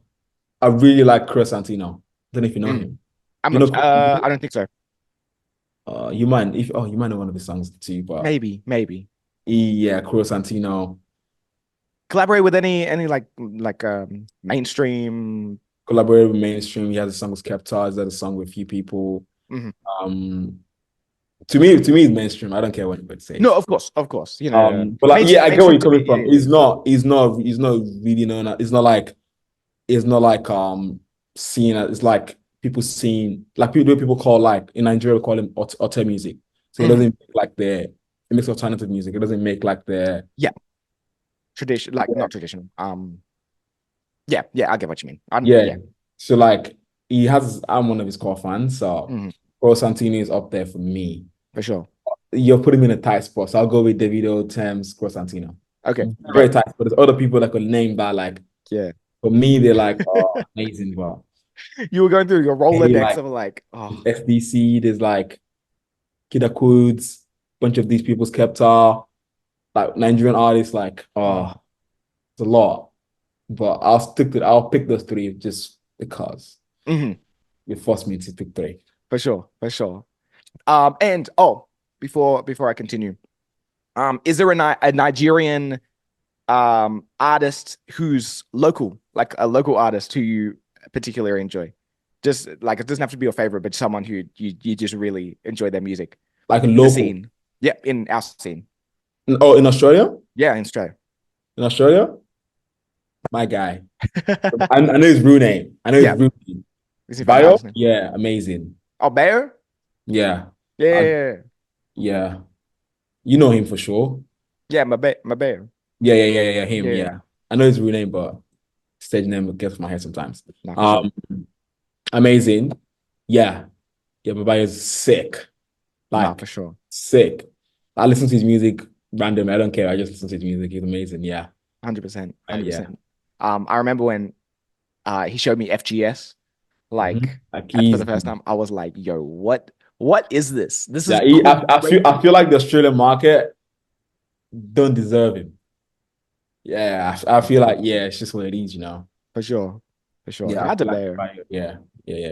[SPEAKER 1] really like Chris Santino. Don't know if you know him. You know,
[SPEAKER 2] I don't think so.
[SPEAKER 1] you might know one of his songs too, but
[SPEAKER 2] Maybe.
[SPEAKER 1] yeah, Chris Santino.
[SPEAKER 2] Collaborate with any like mainstream.
[SPEAKER 1] Collaborated with mainstream. He has a song with Skepta. He has a song with a few people. To me, it's mainstream. I don't care what anybody says.
[SPEAKER 2] No, of course. You know,
[SPEAKER 1] but like, yeah, I get where you're coming from. He's not really known. It's not like seen as, it's like people seeing like people call, like in Nigeria we call him auteur music. So it doesn't make like it makes alternative music. It doesn't make like
[SPEAKER 2] tradition, like not traditional. Yeah, I get what you mean.
[SPEAKER 1] Yeah. So like I'm one of his core fans. So Pro Santini is up there for me.
[SPEAKER 2] For sure.
[SPEAKER 1] You're putting me in a tight spot. So I'll go with Davido, Thames, Pro Santino.
[SPEAKER 2] Okay.
[SPEAKER 1] Very tight. But there's other people that could name that, like, for me, they're like, amazing. Well,
[SPEAKER 2] you were going through your Rolodex of like,
[SPEAKER 1] FDC, there's like Kida Kuds, bunch of these people's Skepta, like Nigerian artists, like, it's a lot. But I'll pick those three just because you forced me to pick three.
[SPEAKER 2] For sure. And before I continue, is there a Nigerian artist who's local, like a local artist who you particularly enjoy? Just like, it doesn't have to be your favorite, but someone who you just really enjoy their music.
[SPEAKER 1] Like a local
[SPEAKER 2] scene. Yeah, in our scene.
[SPEAKER 1] In Australia?
[SPEAKER 2] Yeah, in Australia.
[SPEAKER 1] In Australia? My guy. I know his real name. I know his real name. Bayo? Yeah, amazing.
[SPEAKER 2] Oh, Bayo?
[SPEAKER 1] Yeah.
[SPEAKER 2] Yeah.
[SPEAKER 1] You know him for sure.
[SPEAKER 2] Yeah, my Bayo.
[SPEAKER 1] Yeah, him, yeah. I know his real name, but stage name gets my head sometimes.
[SPEAKER 2] Sure.
[SPEAKER 1] Amazing. Yeah, Babayo's sick. Like,
[SPEAKER 2] for sure.
[SPEAKER 1] Sick. I listen to his music randomly. I don't care. I just listen to his music. He's amazing. Yeah.
[SPEAKER 2] 100%.
[SPEAKER 1] Yeah.
[SPEAKER 2] I remember when he showed me FGS, like for the first time. I was like, yo, what is this? This is cool.
[SPEAKER 1] I feel like the Australian market don't deserve him. Yeah, I feel like, it's just what it is, you know.
[SPEAKER 2] For sure.
[SPEAKER 1] Yeah,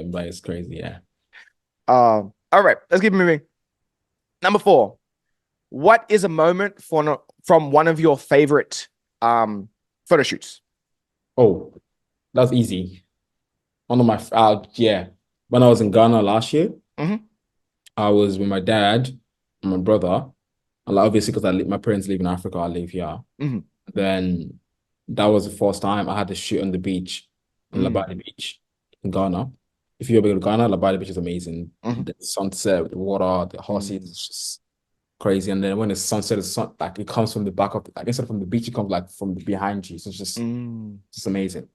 [SPEAKER 1] but it's crazy. Yeah.
[SPEAKER 2] All right, let's keep moving. Number 4. What is a moment from one of your favorite photo shoots?
[SPEAKER 1] Oh, that's easy. One of my when I was in Ghana last year, I was with my dad and my brother, and like, obviously because my parents live in Africa, I live here. Then that was the first time I had to shoot on the beach, on Labadi Beach in Ghana. If you ever go to Ghana, Labadi Beach is amazing. The sunset, the water, the horses, it's just crazy. And then when the sunset is like it comes from the back of instead of from the beach, it comes like from behind you. So it's just amazing.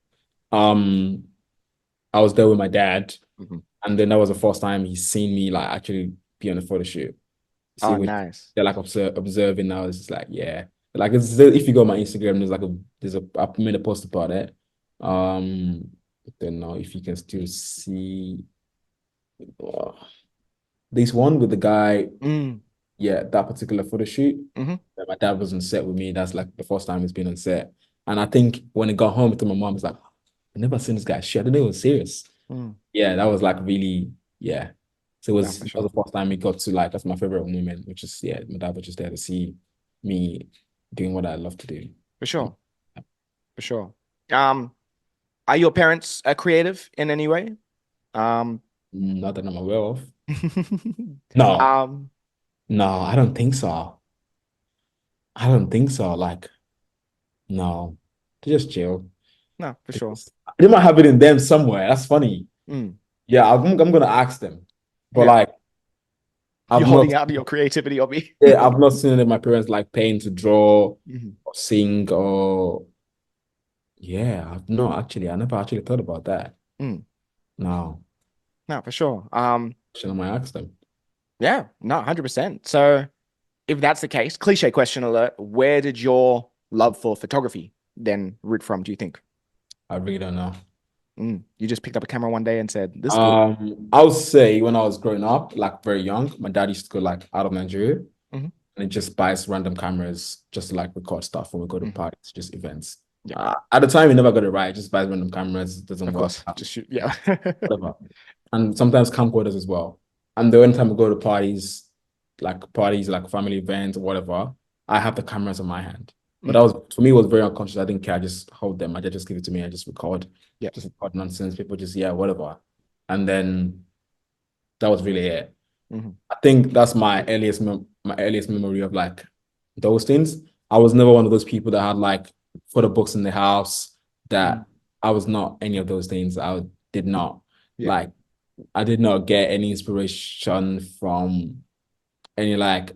[SPEAKER 1] I was there with my dad.
[SPEAKER 2] Mhm.
[SPEAKER 1] And then that was the first time he's seen me like actually be on a photo shoot. See,
[SPEAKER 2] Oh,
[SPEAKER 1] which
[SPEAKER 2] nice.
[SPEAKER 1] they're like observing now. It's just like, yeah. Like if you go on my Instagram, I made a post about it. Don't know if you can still see uh, this one with the guy.
[SPEAKER 2] Mm.
[SPEAKER 1] Yeah, that particular photo shoot.
[SPEAKER 2] Hmm.
[SPEAKER 1] My dad was on set with me. That's like the first time he's been on set. And I think when he got home to my mom, it's like, I've never seen this guy shit. I didn't know he was serious.
[SPEAKER 2] Mm.
[SPEAKER 1] Yeah, that was like really, yeah. So
[SPEAKER 2] No, for
[SPEAKER 1] it was
[SPEAKER 2] sure.
[SPEAKER 1] the first time he got to like, that's my favorite moment, which is, yeah, my dad was just there to see me doing what I love to do.
[SPEAKER 2] For sure. For sure. Um, are your parents creative in any way? Um,
[SPEAKER 1] Not that I'm aware of. No,
[SPEAKER 2] um,
[SPEAKER 1] no, I don't think so. I don't think so. Like, no, they just chill.
[SPEAKER 2] no, for sure.
[SPEAKER 1] They might have it in them somewhere. That's funny.
[SPEAKER 2] Mm.
[SPEAKER 1] Yeah, I'm gonna ask them. But
[SPEAKER 2] Yeah.
[SPEAKER 1] like,
[SPEAKER 2] You're
[SPEAKER 1] I've not
[SPEAKER 2] holding out your creativity on me.
[SPEAKER 1] yeah, I've not seen any of my parents like paying to draw
[SPEAKER 2] Mhm.
[SPEAKER 1] or sing or yeah, I've not actually. I never actually thought about that.
[SPEAKER 2] Mm.
[SPEAKER 1] No,
[SPEAKER 2] No, for sure.
[SPEAKER 1] should I might ask them?
[SPEAKER 2] Yeah, no, 100%. So if that's the case, cliche question alert, where did your love for photography then root from, do you think?
[SPEAKER 1] I really don't know.
[SPEAKER 2] You just picked up a camera one day and said, this is cool.
[SPEAKER 1] I would say when I was growing up, like very young, my dad used to go like out of Nigeria
[SPEAKER 2] Hmm.
[SPEAKER 1] and he just buys random cameras just to like record stuff when we go to
[SPEAKER 2] Hmm.
[SPEAKER 1] parties, just events.
[SPEAKER 2] Yeah,
[SPEAKER 1] At the time, he never got it right. Just buys random cameras, it doesn't
[SPEAKER 2] of
[SPEAKER 1] work
[SPEAKER 2] course.
[SPEAKER 1] out,
[SPEAKER 2] Just shoot. Yeah.
[SPEAKER 1] whatever. And sometimes camcorders as well. And the only time we go to parties, like family events or whatever, I have the cameras in my hand. But that
[SPEAKER 2] Mm.
[SPEAKER 1] was for me, it was very unconscious. I didn't care. I just hold them. I just give it to me. I
[SPEAKER 2] Yeah.
[SPEAKER 1] just record nonsense. People just yeah, whatever. And then that was really it.
[SPEAKER 2] Hmm.
[SPEAKER 1] I think that's my earliest memory of like those things. I was never one of those people that had like photo books in the house.
[SPEAKER 2] Mm.
[SPEAKER 1] That I was not any of those things. Did not
[SPEAKER 2] Yeah.
[SPEAKER 1] like. I did not get any inspiration from any like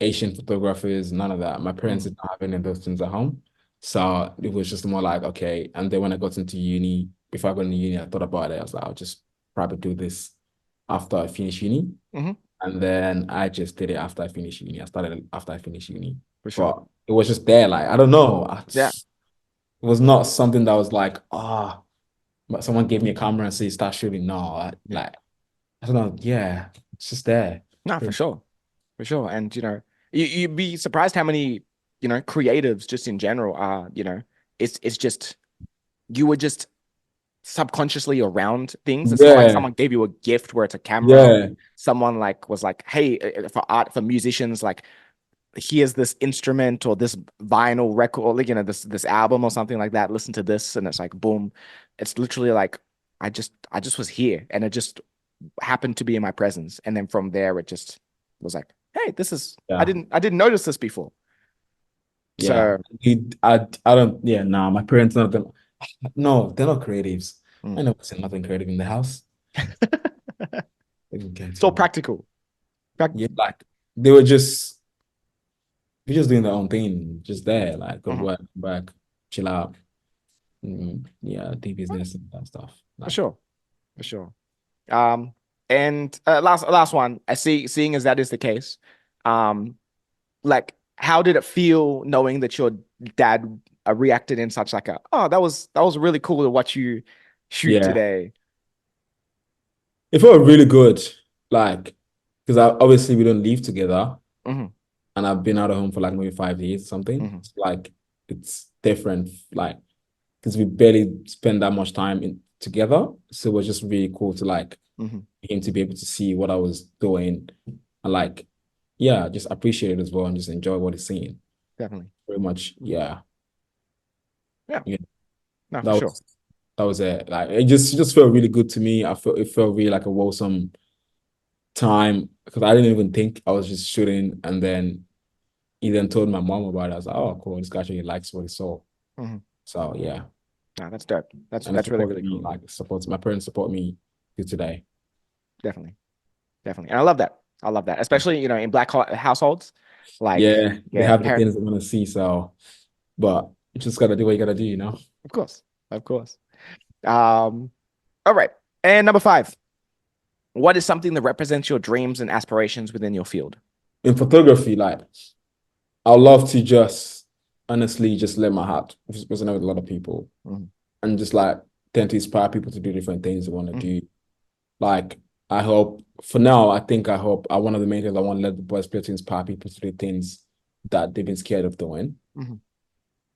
[SPEAKER 1] Asian photographers. None of that. My parents
[SPEAKER 2] Hmm.
[SPEAKER 1] did not have any of those things at home, so it was just more like okay. And then when I got into uni, before I got into uni, I thought about it. I was like, I'll just probably do this after I finish uni.
[SPEAKER 2] Hmm.
[SPEAKER 1] And then I just did it after I finished uni. I started after I finished uni.
[SPEAKER 2] For sure.
[SPEAKER 1] But it was just there. Like, I don't know.
[SPEAKER 2] Yeah.
[SPEAKER 1] It was not something that was like, but someone gave me a camera and said, start shooting. No,
[SPEAKER 2] Yeah.
[SPEAKER 1] I don't know. Yeah, it's just there.
[SPEAKER 2] No, for sure. For sure. And, you'd be surprised how many, creatives just in general are, it's just, you were just subconsciously around things. It's not like
[SPEAKER 1] Yeah,
[SPEAKER 2] someone gave you a gift where it's a camera.
[SPEAKER 1] yeah,
[SPEAKER 2] Someone like was like, hey, for art, for musicians, like here's this instrument or this vinyl record, like, this album or something like that. Listen to this, and it's like boom. It's literally like I just was here, and it just happened to be in my presence, and then from there it just was like, hey, this is
[SPEAKER 1] yeah,
[SPEAKER 2] I didn't notice this before.
[SPEAKER 1] yeah.
[SPEAKER 2] So
[SPEAKER 1] I don't, yeah, nah, my parents, none of them, no, they're not creatives. I
[SPEAKER 2] mm.
[SPEAKER 1] never seen nothing creative in the house. They didn't care
[SPEAKER 2] It's all
[SPEAKER 1] to.
[SPEAKER 2] practical.
[SPEAKER 1] Yeah, like, they were just, they're just doing their own thing, just there, like, go to
[SPEAKER 2] Mhm.
[SPEAKER 1] work, back, chill out. Yeah, do business and that stuff.
[SPEAKER 2] For
[SPEAKER 1] Like,
[SPEAKER 2] sure, for sure. Um, and last one. I see. Seeing as that is the case, um, like how did it feel knowing that your dad reacted in such like a oh that was really cool to watch you shoot
[SPEAKER 1] yeah,
[SPEAKER 2] today.
[SPEAKER 1] it felt really good. Like, because obviously we don't live together,
[SPEAKER 2] Hmm.
[SPEAKER 1] and I've been out of home for like maybe 5 years or something.
[SPEAKER 2] Hmm.
[SPEAKER 1] It's like it's different, like because we barely spend that much time in together. So it was just really cool to like
[SPEAKER 2] Hmm.
[SPEAKER 1] him to be able to see what I was doing and like, yeah, just appreciate it as well and just enjoy what he's seeing.
[SPEAKER 2] Definitely.
[SPEAKER 1] Very much, yeah,
[SPEAKER 2] Yeah.
[SPEAKER 1] yeah.
[SPEAKER 2] No,
[SPEAKER 1] That
[SPEAKER 2] for sure.
[SPEAKER 1] was that was it. Like it just felt really good to me. It felt really like a wholesome time because I didn't even think I was just shooting, and then he then told my mom about it. I was like, oh, cool, this guy actually likes what he saw.
[SPEAKER 2] Hmm.
[SPEAKER 1] So yeah,
[SPEAKER 2] No, that's dope. That's
[SPEAKER 1] and it
[SPEAKER 2] that's really
[SPEAKER 1] supports
[SPEAKER 2] really
[SPEAKER 1] me,
[SPEAKER 2] cool.
[SPEAKER 1] like supports my parents support me to today.
[SPEAKER 2] Definitely, definitely. And I love that. I love that, especially in black households. Like,
[SPEAKER 1] Yeah, they
[SPEAKER 2] yeah,
[SPEAKER 1] have the
[SPEAKER 2] parent.
[SPEAKER 1] things they want to see. So, but you just gotta do what you gotta do, you know?
[SPEAKER 2] Of course, of course. Um, all right. And number five. what is something that represents your dreams and aspirations within your field?
[SPEAKER 1] In photography, like I'd love to just honestly just let my heart resonate with a lot of people and just like tend to inspire people to do different things they want to do. Like I hope for now, I hope one of the main things I want to let the boys play to inspire people to do things that they've been scared of doing.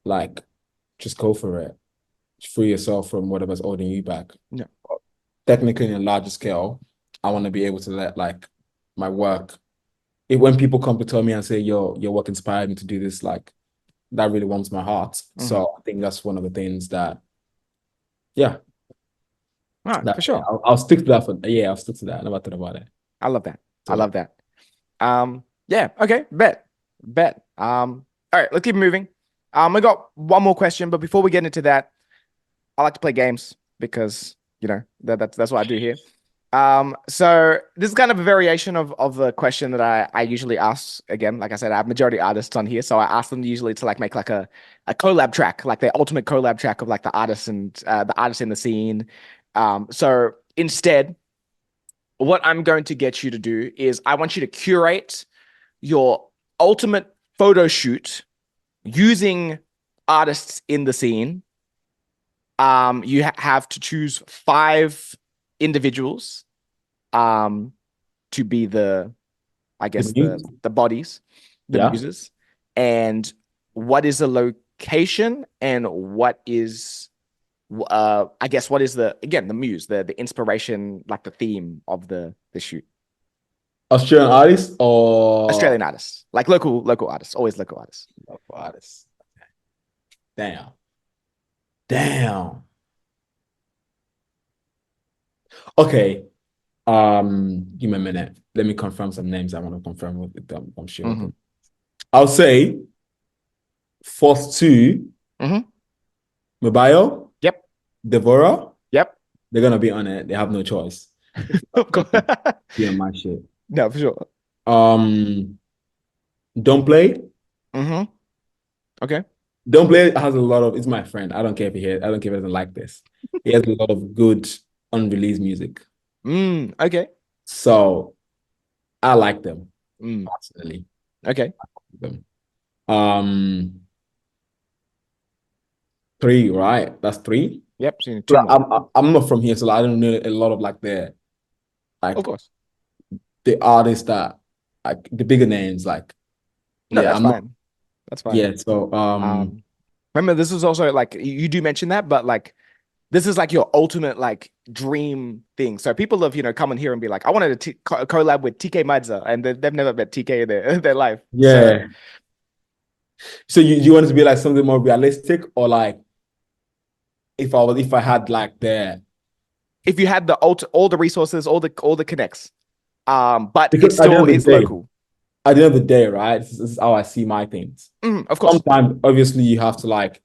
[SPEAKER 1] Like just go for it. Free yourself from whatever's holding you back.
[SPEAKER 2] Yeah.
[SPEAKER 1] Technically, in a larger scale, I want to be able to let like my work. When people come to tell me and say your work inspired me to do this, like that really warms my heart. So I think that's one of the things that, yeah.
[SPEAKER 2] Right, for sure.
[SPEAKER 1] I'll stick to that I'll stick to that. I never thought about it.
[SPEAKER 2] I love that. I love that. Yeah, okay, bet. All right, let's keep moving. I got one more question, but before we get into that, I like to play games because that's what I do here. So this is kind of a variation of the question that I usually ask. Again, like I said, I have majority artists on here, so I ask them usually to like make like a collab track, like the ultimate collab track of like the artists and the artists in the scene. So instead, what I'm going to get you to do is I want you to curate your ultimate photo shoot using artists in the scene. You have to choose 5 individuals to be the bodies, the muses, and what is the location and what is what is the muse, the inspiration, like the theme of the shoot.
[SPEAKER 1] Australian artists or
[SPEAKER 2] Australian artists, like local artists, always local artists.
[SPEAKER 1] Local artists. Damn. Okay. Give me a minute. Let me confirm some names I want to confirm with them. I'm sure. I'll say first 2. Mabayo.
[SPEAKER 2] Yep.
[SPEAKER 1] Devora.
[SPEAKER 2] Yep.
[SPEAKER 1] They're gonna be on it. They have no choice.
[SPEAKER 2] Of course.
[SPEAKER 1] Yeah, my shit.
[SPEAKER 2] No, for sure.
[SPEAKER 1] Don't Play.
[SPEAKER 2] Okay.
[SPEAKER 1] Don't Play has a lot of. It's my friend. I don't care if he doesn't like this. He has a lot of good unreleased music.
[SPEAKER 2] Okay.
[SPEAKER 1] So I like them personally.
[SPEAKER 2] Okay.
[SPEAKER 1] Them. 3, right? That's 3.
[SPEAKER 2] Yep. So 2 more.
[SPEAKER 1] I'm not from here, so I don't know a lot of like
[SPEAKER 2] of course,
[SPEAKER 1] the artists that like the bigger names. Like,
[SPEAKER 2] no, that's fine. That's fine.
[SPEAKER 1] Yeah. So
[SPEAKER 2] remember, this is also like you do mention that, but like this is like your ultimate like dream thing. So people have come in here and be like, I wanted to collab with TK Madza, and they've never met TK in their life.
[SPEAKER 1] Yeah. So you want it to be like something more realistic, or like if I had like
[SPEAKER 2] if you had all the resources, all the connects, but
[SPEAKER 1] because
[SPEAKER 2] it still is local.
[SPEAKER 1] At the end of the day, right? This is how I see my things.
[SPEAKER 2] Of course.
[SPEAKER 1] Sometimes, obviously, you have to like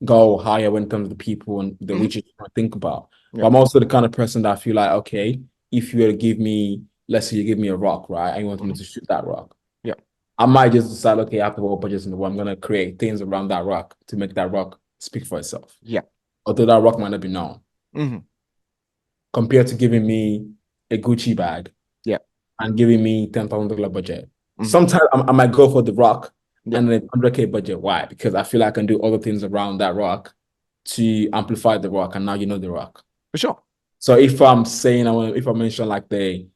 [SPEAKER 1] go higher when it comes to people and the reaches you want to think about. Yeah. But I'm also the kind of person that I feel like, okay, if you were to give me, let's say you give me a rock, right? And you want me to shoot that rock.
[SPEAKER 2] Yeah.
[SPEAKER 1] I might just decide, okay, I have the whole budget in the world. I'm gonna create things around that rock to make that rock speak for itself.
[SPEAKER 2] Yeah.
[SPEAKER 1] Although that rock might not be known. Compared to giving me a Gucci bag.
[SPEAKER 2] Yeah.
[SPEAKER 1] And giving me $10,000 budget. Sometimes I might go for the rock and then 100K budget. Why? Because I feel like I can do other things around that rock to amplify the rock, and now you know the rock.
[SPEAKER 2] For sure.
[SPEAKER 1] So if I'm saying if I mention like the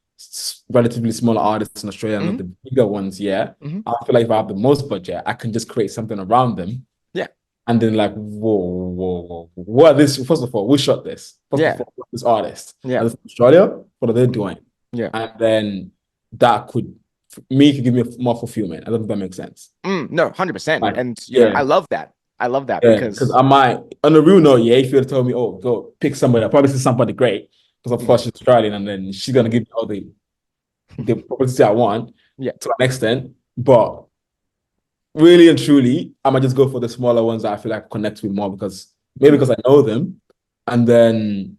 [SPEAKER 1] relatively smaller artists in Australia, not the bigger ones, I feel like if I have the most budget, I can just create something around them.
[SPEAKER 2] Yeah.
[SPEAKER 1] And then like, whoa. What are this? First of all, we shot this. First of all, this artist.
[SPEAKER 2] Yeah.
[SPEAKER 1] This Australia, what are they doing?
[SPEAKER 2] Yeah.
[SPEAKER 1] And then that could give me more fulfillment. I don't know if that makes sense.
[SPEAKER 2] No, 100%.
[SPEAKER 1] Like,
[SPEAKER 2] and I love that. Because
[SPEAKER 1] I might, on a real note, if you told me, oh, go pick somebody, I'll probably see somebody great because of course she's Australian, and then she's gonna give me all the publicity I want, to an extent. But really and truly, I might just go for the smaller ones that I feel like connect with more because I know them, and then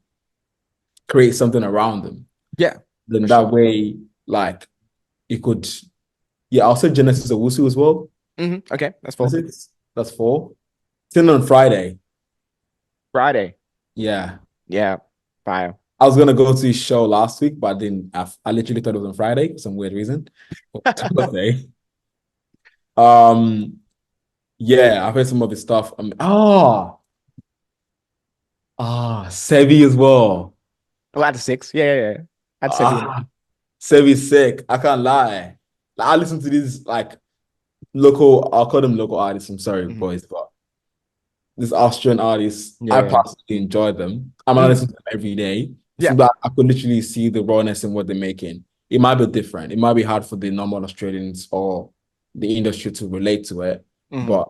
[SPEAKER 1] create something around them.
[SPEAKER 2] Yeah.
[SPEAKER 1] Then that way, like, you could, I'll say Genesis Owusu as well.
[SPEAKER 2] Okay, that's 4.
[SPEAKER 1] That's 4. It's in on Friday.
[SPEAKER 2] Friday.
[SPEAKER 1] Yeah.
[SPEAKER 2] Yeah. Fire.
[SPEAKER 1] I was gonna go to his show last week, but I didn't. I literally thought it was on Friday for some weird reason. Thursday. Um, yeah, I've heard some of his stuff. Sevi as well.
[SPEAKER 2] Oh, at 6. Yeah, yeah, yeah. I'd say be in it.
[SPEAKER 1] Ah, Sevi's sick. I can't lie. Like, I listen to these like local. I'll call them local artists. I'm sorry,
[SPEAKER 2] Mhm.
[SPEAKER 1] boys, but these Austrian artists,
[SPEAKER 2] Yeah,
[SPEAKER 1] I
[SPEAKER 2] yeah.
[SPEAKER 1] personally enjoy them. I'm not
[SPEAKER 2] Mhm.
[SPEAKER 1] listening to them every day. So
[SPEAKER 2] Yeah.
[SPEAKER 1] that I could literally see the rawness in what they're making. It might be different. It might be hard for the normal Australians or the industry to relate to it,
[SPEAKER 2] Mhm.
[SPEAKER 1] but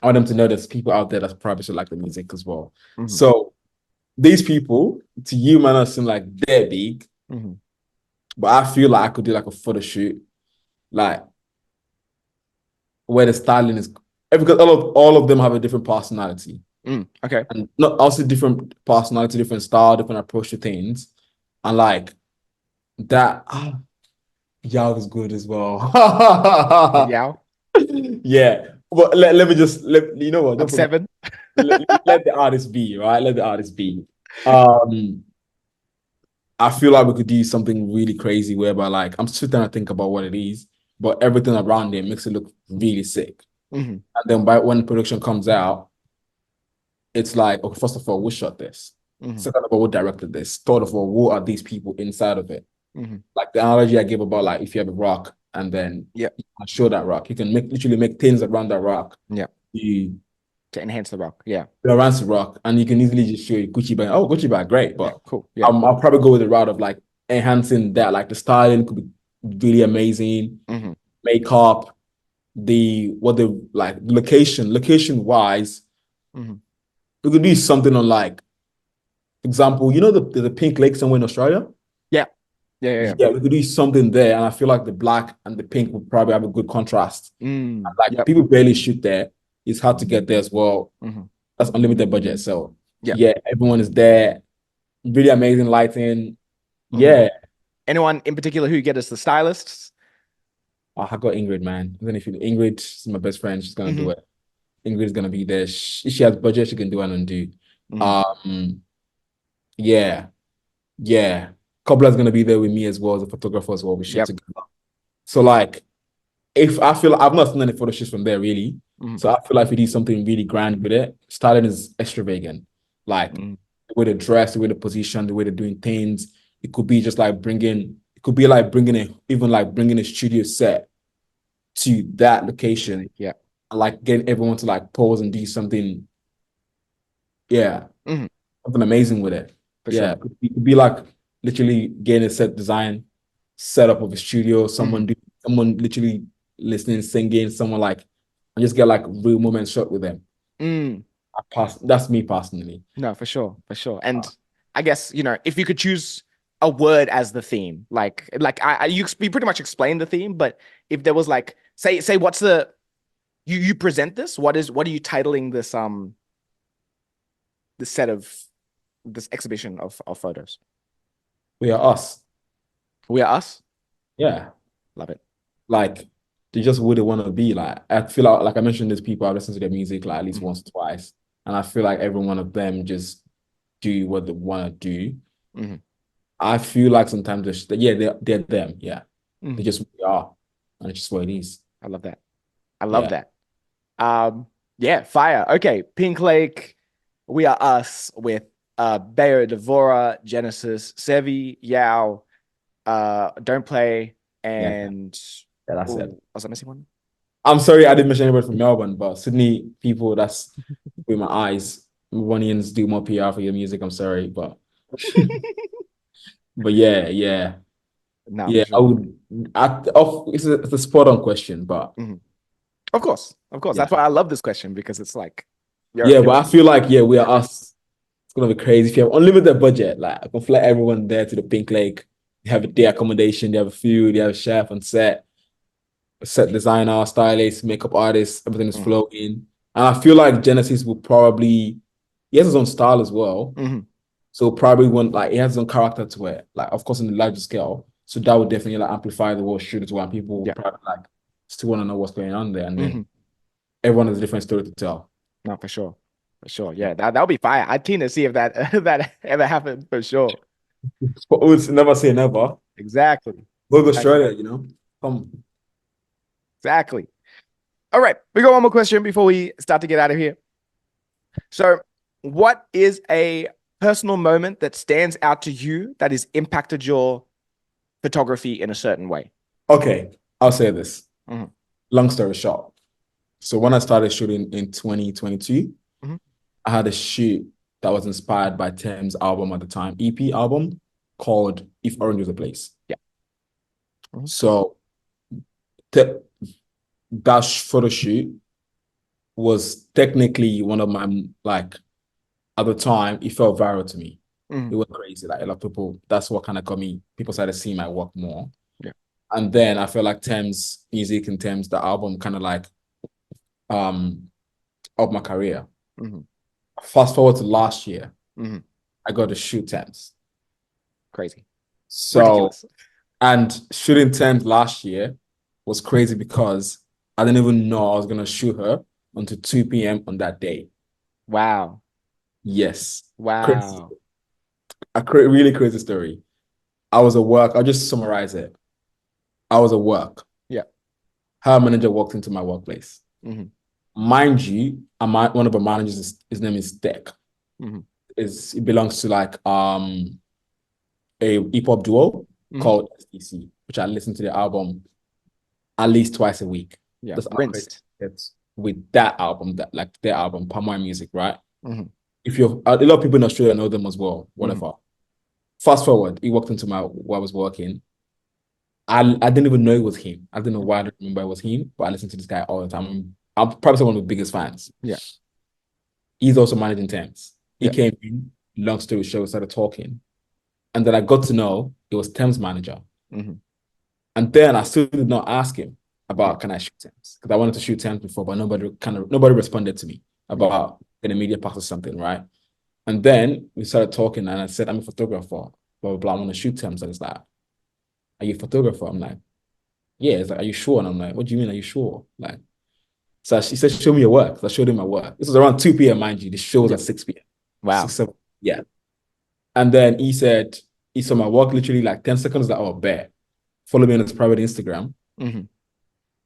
[SPEAKER 1] I want them to know there's people out there that probably should like the music as well.
[SPEAKER 2] Mhm.
[SPEAKER 1] So these people, to you, might not seem like they're big,
[SPEAKER 2] Mhm.
[SPEAKER 1] but I feel like I could do like a photo shoot, like where the styling is because all of them have a different personality.
[SPEAKER 2] Okay.
[SPEAKER 1] And not also different personality, different style, different approach to things. And like that, Yao is good as well.
[SPEAKER 2] Yeah.
[SPEAKER 1] Yeah. But let me just you know what?
[SPEAKER 2] At
[SPEAKER 1] Don't put my
[SPEAKER 2] 7.
[SPEAKER 1] let the artist be, right? Let the artist be. Um, I feel like we could do something really crazy whereby like I'm still trying to think about what it is, but everything around it makes it look really sick.
[SPEAKER 2] Mhm.
[SPEAKER 1] And then by when production comes out, it's like, okay, first of all, who shot this?
[SPEAKER 2] Mhm.
[SPEAKER 1] Second of all, who directed this? Third of all, who are these people inside of it?
[SPEAKER 2] Mhm.
[SPEAKER 1] Like the analogy I gave about like if you have a rock and then
[SPEAKER 2] Yeah.
[SPEAKER 1] you can show that rock, you can literally make things around that rock.
[SPEAKER 2] Yeah.
[SPEAKER 1] You
[SPEAKER 2] To enhance the rock. Yeah.
[SPEAKER 1] around the rock, and you can easily just show you Gucci bag. Oh, Gucci bag, great.
[SPEAKER 2] Yeah.
[SPEAKER 1] But
[SPEAKER 2] Cool. Yeah.
[SPEAKER 1] I'll probably go with the route of like enhancing that. Like the styling could be really amazing.
[SPEAKER 2] Mhm.
[SPEAKER 1] Makeup, the like location wise,
[SPEAKER 2] Mhm.
[SPEAKER 1] we could do something on like example, you know the pink lake somewhere in Australia?
[SPEAKER 2] Yeah. Yeah. Yeah. Yeah.
[SPEAKER 1] Yeah, we could do something there. And I feel like the black and the pink would probably have a good contrast. Like
[SPEAKER 2] Yep.
[SPEAKER 1] people barely shoot there. It's hard to get there as well.
[SPEAKER 2] Mhm.
[SPEAKER 1] That's unlimited budget. So
[SPEAKER 2] Yeah.
[SPEAKER 1] yeah, everyone is there. Really amazing lighting.
[SPEAKER 2] Mhm.
[SPEAKER 1] Yeah.
[SPEAKER 2] Anyone in particular who you get as the stylists?
[SPEAKER 1] Oh, I got Ingrid, man. Even if Ingrid is my best friend, she's gonna do
[SPEAKER 2] Mhm.
[SPEAKER 1] it. Ingrid is gonna be there. If she has budget, she can do it and do.
[SPEAKER 2] Mhm.
[SPEAKER 1] Um, yeah, yeah. Cobbler's gonna be there with me as well as a photographer as well. We shoot
[SPEAKER 2] Yep.
[SPEAKER 1] together. So like if I feel like I've not seen any photo shoots from there really.
[SPEAKER 2] Mhm.
[SPEAKER 1] So I feel like if we do something really grand with it, styling is extravagant. Like
[SPEAKER 2] Mhm.
[SPEAKER 1] the way they dress, the way they position, the way they're doing things. It could be just like it could be like bringing a, even like bringing a studio set to that location
[SPEAKER 2] Yeah.
[SPEAKER 1] and like getting everyone to like pose and do something, yeah,
[SPEAKER 2] Mhm.
[SPEAKER 1] something amazing with it.
[SPEAKER 2] For
[SPEAKER 1] Yeah,
[SPEAKER 2] sure.
[SPEAKER 1] it could be like literally getting a set design, setup of a studio,
[SPEAKER 2] Mhm.
[SPEAKER 1] someone literally listening, singing, someone like, and just get like real moments shot with them.
[SPEAKER 2] Mm.
[SPEAKER 1] That's me personally.
[SPEAKER 2] No, for sure, for sure. And I guess, if you could choose a word as the theme, like you pretty much explained the theme, but if there was like, say what's you present this, what are you titling this set of this exhibition of photos?
[SPEAKER 1] We are us.
[SPEAKER 2] We are us.
[SPEAKER 1] Yeah.
[SPEAKER 2] Love it.
[SPEAKER 1] Like they just wouldn't want to be like, I feel like I mentioned there's people I listen to their music like at least
[SPEAKER 2] Mhm.
[SPEAKER 1] once or twice. And I feel like every one of them just do what they want to do.
[SPEAKER 2] Mhm.
[SPEAKER 1] I feel like sometimes yeah, they're them. Yeah. They
[SPEAKER 2] Mhm.
[SPEAKER 1] just really are. And it's just what it is.
[SPEAKER 2] I love that. I love
[SPEAKER 1] Yeah.
[SPEAKER 2] that. Yeah, fire. Okay, Pink Lake, We Are Us with Bayo Devora, Genesis, Sevi, Yao, Don't Play,
[SPEAKER 1] Yeah.
[SPEAKER 2] and
[SPEAKER 1] Yeah, that's it.
[SPEAKER 2] oh, was I missing one?
[SPEAKER 1] I'm sorry I didn't mention anybody from Melbourne, but Sydney people, that's with my eyes. Melbourneians do more PR for your music. I'm sorry, but yeah, yeah.
[SPEAKER 2] No,
[SPEAKER 1] Yeah,
[SPEAKER 2] for
[SPEAKER 1] I
[SPEAKER 2] sure.
[SPEAKER 1] would. It's a spot on question, but
[SPEAKER 2] Mhm. Of course, of course. That's
[SPEAKER 1] yeah,
[SPEAKER 2] why I love this question because it's like
[SPEAKER 1] yeah.
[SPEAKER 2] you're
[SPEAKER 1] But I feel like yeah, we are us. It's gonna be crazy if you have unlimited budget. Like I can fly everyone there to the Pink Lake. They have a day accommodation. They have a food. They have a chef on set, a set designer, stylist, makeup artist. Everything is
[SPEAKER 2] Mhm.
[SPEAKER 1] flowing, and I feel like Genesis will probably he has his own style as well.
[SPEAKER 2] Mhm.
[SPEAKER 1] So probably when like he has his own character to it. Like of course in the larger scale. So that would definitely like amplify the whole shoot as well. And people
[SPEAKER 2] Yeah.
[SPEAKER 1] would probably like still want to know what's going on there. And then
[SPEAKER 2] Mhm.
[SPEAKER 1] everyone has a different story to tell.
[SPEAKER 2] No, for sure. For sure. Yeah, that would be fire. I'd keen to see if that that ever happened for sure.
[SPEAKER 1] But always never say never.
[SPEAKER 2] Exactly.
[SPEAKER 1] Go to
[SPEAKER 2] Exactly.
[SPEAKER 1] Australia, Come.
[SPEAKER 2] Exactly. All right. We got one more question before we start to get out of here. So, what is a personal moment that stands out to you that has impacted your photography in a certain way?
[SPEAKER 1] Okay, I'll say this.
[SPEAKER 2] Mhm.
[SPEAKER 1] Long story short. So when I started shooting in 2022,
[SPEAKER 2] Mhm.
[SPEAKER 1] I had a shoot that was inspired by Tim's album at the time, EP album called If Orange Was a Place.
[SPEAKER 2] Yeah. Mhm.
[SPEAKER 1] So te- that photo shoot was technically one of my like at the time it felt viral to me. It
[SPEAKER 2] Mhm.
[SPEAKER 1] was crazy. Like a lot of people, that's what kind of got me. People started seeing my work more.
[SPEAKER 2] Yeah.
[SPEAKER 1] And then I feel like Thames music and Thames the album kind of like um of my career.
[SPEAKER 2] Mhm.
[SPEAKER 1] Fast forward to last year,
[SPEAKER 2] Mhm.
[SPEAKER 1] I got to shoot Thames.
[SPEAKER 2] Crazy.
[SPEAKER 1] So
[SPEAKER 2] Ridiculous.
[SPEAKER 1] and shooting Thames last year was crazy because I didn't even know I was gonna shoot her until 2 p.m. on that day.
[SPEAKER 2] Wow.
[SPEAKER 1] Yes. Crazy.
[SPEAKER 2] Wow.
[SPEAKER 1] Really crazy story. I was at work. I'll just summarize it. I was at work.
[SPEAKER 2] Yeah.
[SPEAKER 1] Her manager walked into my workplace.
[SPEAKER 2] Mhm.
[SPEAKER 1] Mind you, one of the managers, his name is Deck.
[SPEAKER 2] Mhm.
[SPEAKER 1] It belongs to like a hip hop duo
[SPEAKER 2] Mhm.
[SPEAKER 1] called SDC, which I listen to the album at least twice a week.
[SPEAKER 2] Yeah.
[SPEAKER 1] That's how crazy
[SPEAKER 2] Rinsed.
[SPEAKER 1] it's with that album, that like their album, Palm Music, right?
[SPEAKER 2] Mhm.
[SPEAKER 1] If you're a lot of people in Australia know them as well,
[SPEAKER 2] Mhm.
[SPEAKER 1] whatever. Fast forward, he walked into my where I was working. I didn't even know it was him. I didn't know why I didn't remember it was him, but I listen to this guy all the time. I'm probably one of the biggest fans.
[SPEAKER 2] Yeah.
[SPEAKER 1] He's also managing Thames. He
[SPEAKER 2] Yeah.
[SPEAKER 1] came in, long story short, we started talking. And then I got to know it was Thames manager.
[SPEAKER 2] Mhm.
[SPEAKER 1] And then I still did not ask him
[SPEAKER 2] Yeah.
[SPEAKER 1] about can I shoot Thames? Because I wanted to shoot Thames before, but nobody responded to me
[SPEAKER 2] Yeah.
[SPEAKER 1] about in a media pass or something, right? And then we started talking, and I said, I'm a photographer, blah, blah, blah. I want to shoot Thames. And it's like, are you a photographer? I'm like, yeah. It's like, are you sure? And I'm like, what do you mean, are you sure? Like, so she said, show me your work. So I showed him my work. This was around 2 p.m., mind you. The show was
[SPEAKER 2] Yeah.
[SPEAKER 1] at 6 p.m.
[SPEAKER 2] Wow.
[SPEAKER 1] 6, 7. Yeah. And then he said, he saw my work literally like 10 seconds, like, oh, bet. Follow me on his private Instagram.
[SPEAKER 2] Mhm.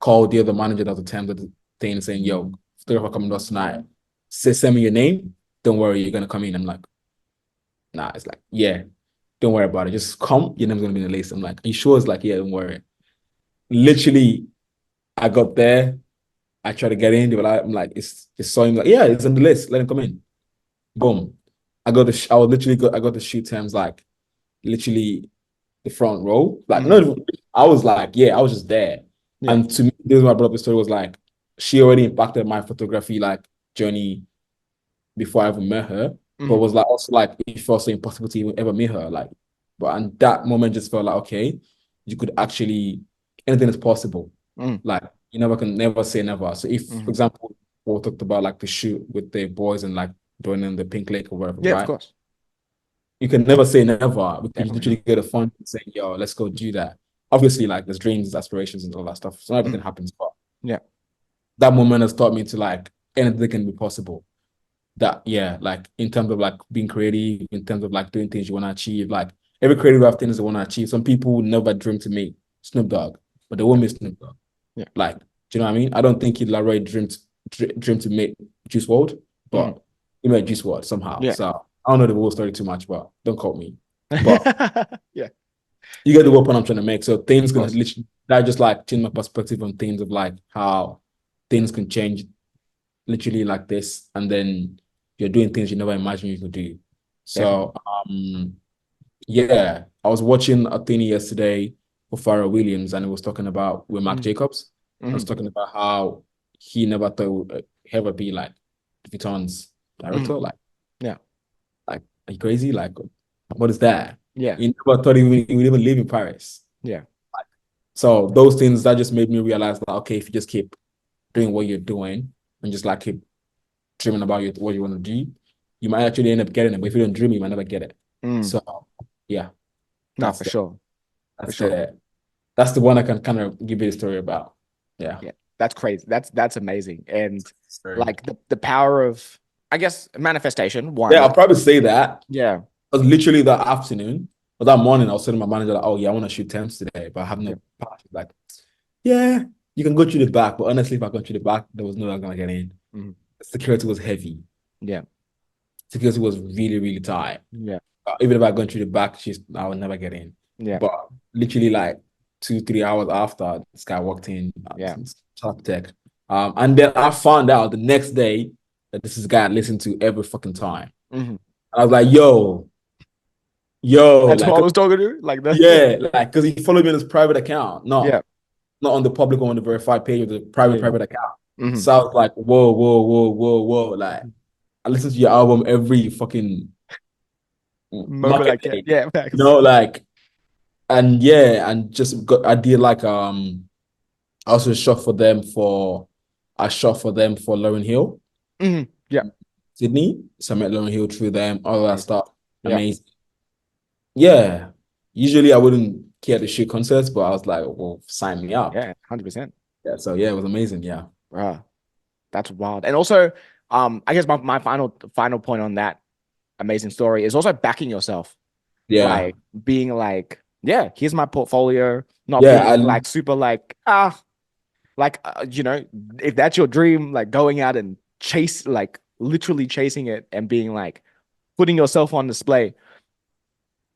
[SPEAKER 1] Called the other manager at the time of the thing saying, yo, photographer coming to us tonight. Say, send me your name. Don't worry, you're gonna come in. I'm like, nah, it's like, yeah, don't worry about it. Just come, your name's gonna be in the list. I'm like, are you sure? It's like, yeah, don't worry. Literally, I got there, I tried to get in. They were like, I'm like, it's saw him like, yeah, it's on the list. Let him come in. Boom. I got the shoot times like literally the front row. Like,
[SPEAKER 2] Mhm.
[SPEAKER 1] no, I was like, yeah, I was just there.
[SPEAKER 2] Yeah.
[SPEAKER 1] And to me, this is why I brought up the story was like, she already impacted my photography like journey before I ever met her. But
[SPEAKER 2] Mhm.
[SPEAKER 1] was like also like it felt so impossible to even ever meet her. Like, but and that moment just felt like, okay, you could actually anything is possible.
[SPEAKER 2] Mhm.
[SPEAKER 1] Like you never say never. So if, for
[SPEAKER 2] Mhm.
[SPEAKER 1] example, we talked about like the shoot with the boys and like joining the Pink Lake or whatever,
[SPEAKER 2] Yeah, of
[SPEAKER 1] right?
[SPEAKER 2] course.
[SPEAKER 1] You can never say never because you
[SPEAKER 2] Definitely
[SPEAKER 1] literally
[SPEAKER 2] not.
[SPEAKER 1] get a fun saying, yo, let's go do that. Obviously, like there's dreams, there's aspirations, and all that stuff. So not everything
[SPEAKER 2] Mhm.
[SPEAKER 1] happens, but
[SPEAKER 2] Yeah.
[SPEAKER 1] that moment has taught me to like anything can be possible. That yeah, like in terms of like being creative, in terms of like doing things you want to achieve. Like every creative have things they want to achieve. Some people never dream to meet Snoop Dogg, but they won't
[SPEAKER 2] Yeah.
[SPEAKER 1] meet Snoop Dogg.
[SPEAKER 2] Yeah.
[SPEAKER 1] Like, do you know what I mean? I don't think Kid Laroi dreamed to meet Juice WRLD,
[SPEAKER 2] Mhm.
[SPEAKER 1] but he met Juice WRLD somehow.
[SPEAKER 2] Yeah.
[SPEAKER 1] So I don't know the whole story too much, but don't quote me. But
[SPEAKER 2] Yeah.
[SPEAKER 1] you get the what point I'm trying to make. So things
[SPEAKER 2] Of
[SPEAKER 1] can
[SPEAKER 2] course.
[SPEAKER 1] literally that just like change my perspective on things of like how things can change literally like this, and then you're doing things you never imagined you could do.
[SPEAKER 2] Definitely.
[SPEAKER 1] So yeah, I was watching a thing yesterday for Pharrell Williams, and it was talking about with Marc
[SPEAKER 2] Mhm.
[SPEAKER 1] Jacobs. I was
[SPEAKER 2] Mhm.
[SPEAKER 1] talking about how he never thought he would ever be like Vuitton's
[SPEAKER 2] Mhm.
[SPEAKER 1] director.
[SPEAKER 2] Yeah.
[SPEAKER 1] Like, are you crazy? Like, what is that?
[SPEAKER 2] Yeah.
[SPEAKER 1] He never thought he would even live in Paris.
[SPEAKER 2] Yeah.
[SPEAKER 1] So those things that just made me realize that okay, if you just keep doing what you're doing and just like keep dreaming about what you want to do, you might actually end up getting it. But if you don't dream, you might never get it.
[SPEAKER 2] Mm.
[SPEAKER 1] So yeah,
[SPEAKER 2] No,
[SPEAKER 1] that's
[SPEAKER 2] for
[SPEAKER 1] the
[SPEAKER 2] sure. For
[SPEAKER 1] that's
[SPEAKER 2] sure.
[SPEAKER 1] the that's the one I can kind of give you a story about. Yeah.
[SPEAKER 2] Yeah. That's crazy. That's amazing. And
[SPEAKER 1] Sorry.
[SPEAKER 2] like the power of I guess manifestation,
[SPEAKER 1] Yeah,
[SPEAKER 2] one.
[SPEAKER 1] I'll probably say that.
[SPEAKER 2] Yeah.
[SPEAKER 1] It was literally that afternoon or that morning. I was telling my manager, like, "Oh yeah, I want to shoot temps today, but I have
[SPEAKER 2] Yeah.
[SPEAKER 1] no pass." Like, yeah, you can go through the back, but honestly, if I go through the back, there was no way I'm gonna get in.
[SPEAKER 2] Mhm.
[SPEAKER 1] Security was heavy.
[SPEAKER 2] Yeah.
[SPEAKER 1] Security was really, really tight.
[SPEAKER 2] Yeah.
[SPEAKER 1] Even if I go through the back, I would never get in.
[SPEAKER 2] Yeah.
[SPEAKER 1] But literally, like 2, 3 hours after, this guy walked in,
[SPEAKER 2] Yeah.
[SPEAKER 1] top tech. And then I found out the next day that this is a guy I listened to every fucking time.
[SPEAKER 2] Mhm.
[SPEAKER 1] I was like, yo,
[SPEAKER 2] That's what
[SPEAKER 1] like,
[SPEAKER 2] I was talking to. Like the
[SPEAKER 1] yeah, like, because he followed me on his private account,
[SPEAKER 2] yeah.
[SPEAKER 1] not on the public or on the verified page of the
[SPEAKER 2] Yeah.
[SPEAKER 1] private account.
[SPEAKER 2] Mhm.
[SPEAKER 1] So I was like, whoa. Like, I listen to your album every fucking
[SPEAKER 2] Moment
[SPEAKER 1] market
[SPEAKER 2] I can.
[SPEAKER 1] day,
[SPEAKER 2] Yeah, facts.
[SPEAKER 1] like, and yeah, and just got, I did like, I also I shot for them for Lauren Hill,
[SPEAKER 2] Mhm. Yeah.
[SPEAKER 1] Sydney. So I met Lauren Hill through them, all that
[SPEAKER 2] Amazing.
[SPEAKER 1] stuff.
[SPEAKER 2] Yeah.
[SPEAKER 1] Amazing. Yeah. Usually I wouldn't care to shoot concerts, but I was like, well, sign me up.
[SPEAKER 2] Yeah. 100%.
[SPEAKER 1] Yeah. So yeah, it was amazing. Yeah.
[SPEAKER 2] Bruh, that's wild. And also, I guess my final point on that amazing story is also backing yourself.
[SPEAKER 1] Yeah.
[SPEAKER 2] Like being like, yeah, here's my portfolio, not
[SPEAKER 1] Yeah.
[SPEAKER 2] being
[SPEAKER 1] And
[SPEAKER 2] like super like, like, if that's your dream, like going out and like literally chasing it and being like, putting yourself on display.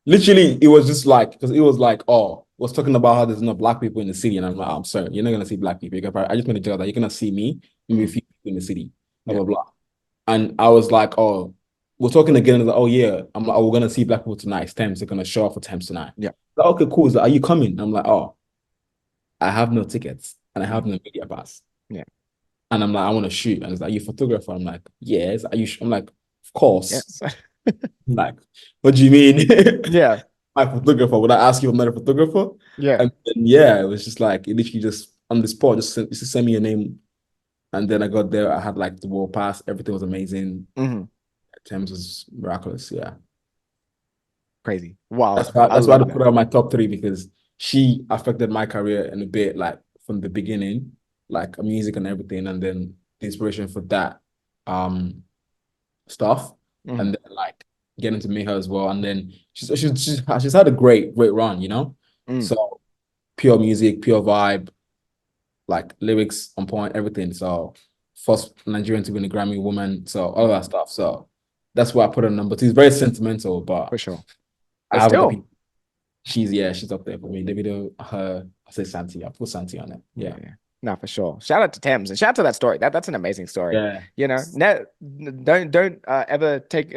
[SPEAKER 1] literally, it was just like, because it was like, oh, was talking about how there's no black people in the city. And I'm like, I'm sorry, you're not going to see black people. I just want to tell you that you're going to see me, maybe a
[SPEAKER 2] Mm,
[SPEAKER 1] few people in the city, blah,
[SPEAKER 2] yeah.
[SPEAKER 1] blah, blah. And I was like, oh, we're talking again. Like, oh, yeah. I'm like, oh, we're going to see black people tonight. It's Thames. They're going to show up for Thames tonight.
[SPEAKER 2] Yeah.
[SPEAKER 1] Like, okay, cool. Like, are you coming? I'm like, oh, I have no tickets and I
[SPEAKER 2] Mm,
[SPEAKER 1] have no media pass.
[SPEAKER 2] yeah.
[SPEAKER 1] And I'm like, I want to shoot. And it's like, are you a photographer? I'm like, yes. Are you? I'm like, of course.
[SPEAKER 2] Yes.
[SPEAKER 1] I'm like, what do you mean?
[SPEAKER 2] Yeah.
[SPEAKER 1] My photographer. Would I ask you if I'm not a photographer?
[SPEAKER 2] Yeah.
[SPEAKER 1] And then, yeah, it was just like, it literally just on the spot, just send me your name. And then I got there. I had like the world pass. Everything was amazing.
[SPEAKER 2] Mhm.
[SPEAKER 1] Thames was miraculous. Yeah.
[SPEAKER 2] Crazy. Wild. I
[SPEAKER 1] That's why I
[SPEAKER 2] love
[SPEAKER 1] put
[SPEAKER 2] that.
[SPEAKER 1] her on my top three because she affected my career in a bit, like from the beginning, like music and everything, and then the inspiration for that um stuff,
[SPEAKER 2] Mhm.
[SPEAKER 1] and then like getting to meet her as well. And then she's had a great run, you know?
[SPEAKER 2] Mm,
[SPEAKER 1] So pure music, pure vibe, like lyrics on point, everything. So first Nigerian to win a Grammy woman, so all that stuff. So that's why I put her number two. It's very sentimental, but
[SPEAKER 2] for sure.
[SPEAKER 1] I
[SPEAKER 2] But
[SPEAKER 1] have other
[SPEAKER 2] still,
[SPEAKER 1] people. She's up there for me. Davido, her, I say Santi. I put Santi on it.
[SPEAKER 2] yeah,
[SPEAKER 1] Yeah.
[SPEAKER 2] yeah. No, for sure. Shout out to Thames and shout out to that story. That's an amazing story.
[SPEAKER 1] Yeah.
[SPEAKER 2] You know, don't ever take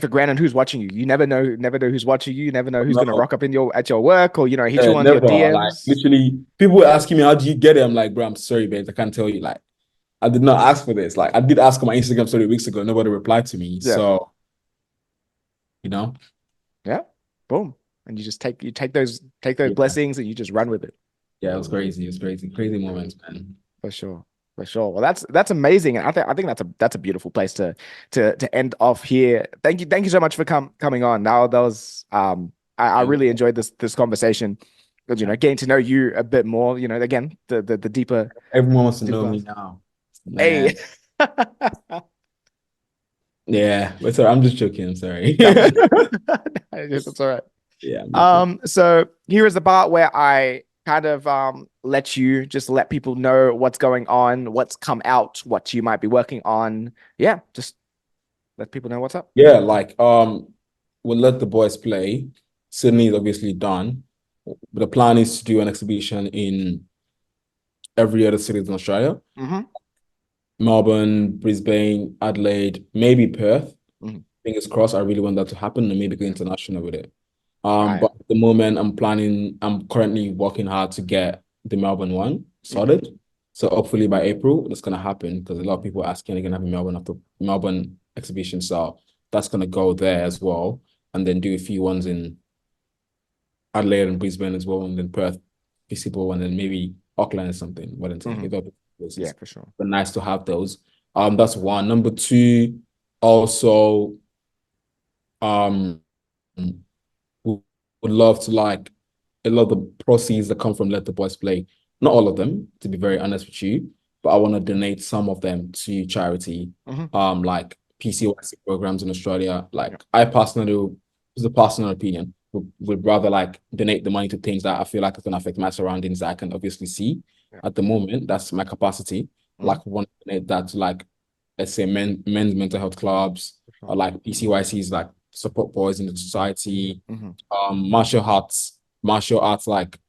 [SPEAKER 2] for granted who's watching you. You never know who's watching you. You never know who's gonna
[SPEAKER 1] No,
[SPEAKER 2] rock up in your at your work or hit
[SPEAKER 1] yeah,
[SPEAKER 2] you on your
[SPEAKER 1] never. Like
[SPEAKER 2] DMs.
[SPEAKER 1] literally, people were asking me, how do you get it? I'm like, bro, I'm sorry, babes. I can't tell you. Like, I did not ask for this. Like, I did ask on my Instagram story weeks ago. Nobody replied to me.
[SPEAKER 2] Yeah,
[SPEAKER 1] So, you know,
[SPEAKER 2] yeah. Boom. And you take those
[SPEAKER 1] yeah.
[SPEAKER 2] blessings and you just run with it.
[SPEAKER 1] Yeah, it was crazy. It was crazy. Crazy moments, man.
[SPEAKER 2] For sure. For sure. Well, that's amazing. And I think that's a beautiful place to end off here. Thank you so much for coming on. Now that was I
[SPEAKER 1] Yeah.
[SPEAKER 2] really enjoyed this conversation. Because getting to know you a bit more, again, the deeper
[SPEAKER 1] Everyone wants to know me
[SPEAKER 2] class.
[SPEAKER 1] now.
[SPEAKER 2] Hey.
[SPEAKER 1] Man. Yeah. But sorry, I'm just joking. I'm sorry.
[SPEAKER 2] No, that's all right.
[SPEAKER 1] Yeah, I'm just joking.
[SPEAKER 2] So here is the part where I kind of let people know what's going on, what's come out, what you might be working on. Yeah, just let people know what's up.
[SPEAKER 1] Yeah, like we'll let the boys play. Sydney is obviously done. The plan is to do an exhibition in every other city in Australia.
[SPEAKER 2] Mm-hmm.
[SPEAKER 1] Melbourne, Brisbane, Adelaide, maybe Perth.
[SPEAKER 2] Mm-hmm.
[SPEAKER 1] Fingers crossed, I really want that to happen and maybe go international with it.
[SPEAKER 2] Right.
[SPEAKER 1] But at the moment I'm currently working hard to get the Melbourne one
[SPEAKER 2] Mm-hmm.
[SPEAKER 1] sorted. So hopefully by April, that's gonna happen because a lot of people are asking, they're gonna have a Melbourne exhibition. So that's gonna go there as well. And then do a few ones in Adelaide and Brisbane as well, and then Perth, feasible, and then maybe Auckland or something, Wellington.
[SPEAKER 2] Mm-hmm.
[SPEAKER 1] If that
[SPEAKER 2] Yeah,
[SPEAKER 1] places.
[SPEAKER 2] for sure.
[SPEAKER 1] But nice to have those. That's one. Number two, also, um, would love to like a lot of the proceeds that come from Let the Boys Play. Not all of them, to be very honest with you. but I want to donate some of them to charity,
[SPEAKER 2] Hmm.
[SPEAKER 1] like PCYC programs in Australia.
[SPEAKER 2] Yeah.
[SPEAKER 1] Like I personally, this is a personal opinion, would rather like donate the money to things that I feel like it's gonna affect my surroundings that I can obviously see
[SPEAKER 2] Yeah.
[SPEAKER 1] at the moment. That's my capacity.
[SPEAKER 2] Hmm.
[SPEAKER 1] Like want to donate that to like let's say men's mental health clubs
[SPEAKER 2] For sure.
[SPEAKER 1] or like PCYCs like support boys in the society,
[SPEAKER 2] Hmm.
[SPEAKER 1] martial arts like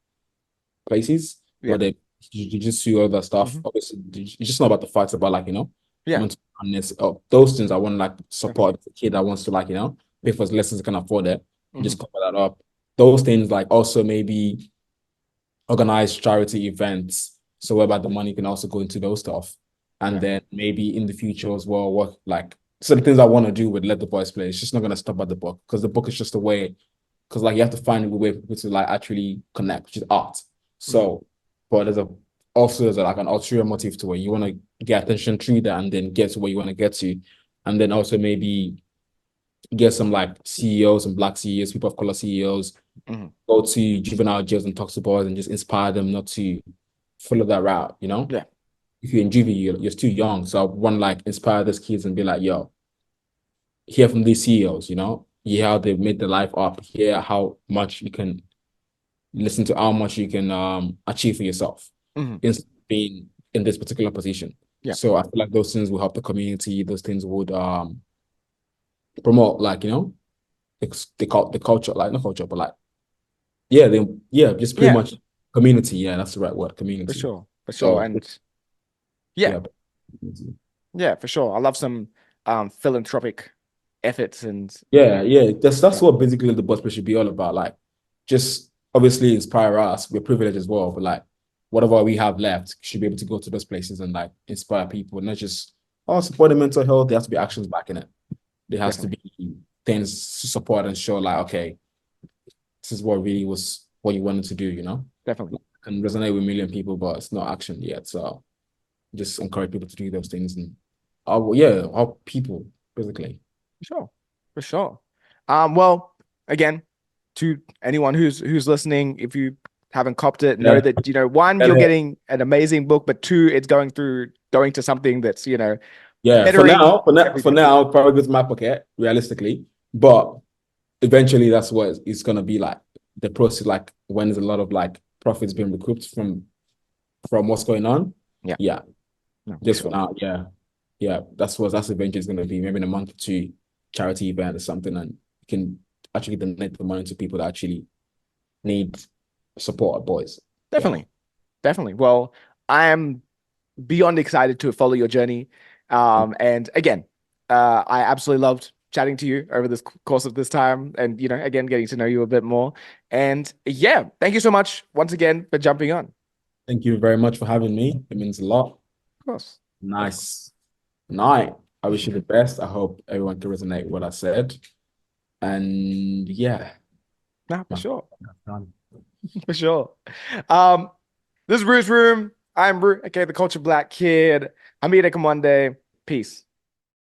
[SPEAKER 1] places
[SPEAKER 2] Yeah.
[SPEAKER 1] where they just see other stuff.
[SPEAKER 2] Hmm.
[SPEAKER 1] Obviously, it's just not about the fights, about like,
[SPEAKER 2] Yeah.
[SPEAKER 1] mental illness. Those things I want to like
[SPEAKER 2] Definitely.
[SPEAKER 1] support the kid that wants to like, pay for his lessons, can afford it.
[SPEAKER 2] Hmm.
[SPEAKER 1] Just cover that up. Those things like also maybe organize charity events. So whereby the money can also go into those stuff. And
[SPEAKER 2] Yeah.
[SPEAKER 1] then maybe in the future as well, what like some things I want to do with Let the Boys Play. It's just not gonna stop at the book because the book is just a way because like you have to find a way for people to like actually connect, which is art.
[SPEAKER 2] Hmm.
[SPEAKER 1] So, but there's like an ulterior motive to where you want to get attention through that and then get to where you want to get to, and then also maybe get some like CEOs and black CEOs, people of color CEOs,
[SPEAKER 2] Hmm.
[SPEAKER 1] go to juvenile jails and talk to boys and just inspire them not to follow that route.
[SPEAKER 2] Yeah.
[SPEAKER 1] If you're in juvie, you're still young, so I want to like inspire these kids and be like, yo, hear from these CEOs, hear how they've made their life up, hear how much you can listen to how much you can achieve for yourself
[SPEAKER 2] Hmm.
[SPEAKER 1] instead of being in this particular position.
[SPEAKER 2] Yeah.
[SPEAKER 1] So I feel like those things will help the community. Those things would promote like the culture, like not culture, but like just pretty
[SPEAKER 2] Yeah.
[SPEAKER 1] much community. Yeah, that's the right word,
[SPEAKER 2] For
[SPEAKER 1] community.
[SPEAKER 2] sure. For sure.
[SPEAKER 1] So
[SPEAKER 2] And yeah.
[SPEAKER 1] yeah,
[SPEAKER 2] Yeah. For sure. I love some philanthropic efforts and
[SPEAKER 1] yeah. That's
[SPEAKER 2] yeah.
[SPEAKER 1] what basically the bus should be all about. Like, just obviously inspire us. We're privileged as well, but like whatever we have left should be able to go to those places and like inspire people, not just supporting mental health. There has to be actions back in it. There has to
[SPEAKER 2] Definitely.
[SPEAKER 1] be things to support and show like, okay, this is what really was what you wanted to do.
[SPEAKER 2] Definitely.
[SPEAKER 1] Can resonate with a million people, but it's not action yet. So just encourage people to do those things and help people basically.
[SPEAKER 2] For sure. For sure. Well, again, to anyone who's listening, if you haven't copped it, know
[SPEAKER 1] Yeah.
[SPEAKER 2] that, one, you're getting an amazing book, but two, it's going to something that's,
[SPEAKER 1] Yeah,
[SPEAKER 2] bettering
[SPEAKER 1] for
[SPEAKER 2] everything.
[SPEAKER 1] now, probably goes to my pocket, realistically. But eventually, that's what it's gonna be like. The process, like when there's a lot of like profits being recouped from what's going on.
[SPEAKER 2] Yeah.
[SPEAKER 1] Yeah,
[SPEAKER 2] No, for
[SPEAKER 1] just for
[SPEAKER 2] sure.
[SPEAKER 1] now. Yeah. That's eventually is gonna be maybe in a month or two, charity event or something, and you can actually donate the money to people that actually need support, boys. Yeah,
[SPEAKER 2] Definitely. Definitely. Well, I am beyond excited to follow your journey. And again, I absolutely loved chatting to you over this course of this time and, again, getting to know you a bit more. And yeah, thank you so much once again for jumping on. Of
[SPEAKER 1] thank you very much for having me. It means a lot.
[SPEAKER 2] course. Of course.
[SPEAKER 1] Nice night. I wish you the best. I hope everyone can resonate with what I said. And yeah,
[SPEAKER 2] Nah, for
[SPEAKER 1] man,
[SPEAKER 2] sure.
[SPEAKER 1] that's done.
[SPEAKER 2] For sure. Um, this is Bruce Room. I'm Ru, okay, the Culture Black Kid. Hameed Akinwande. Peace.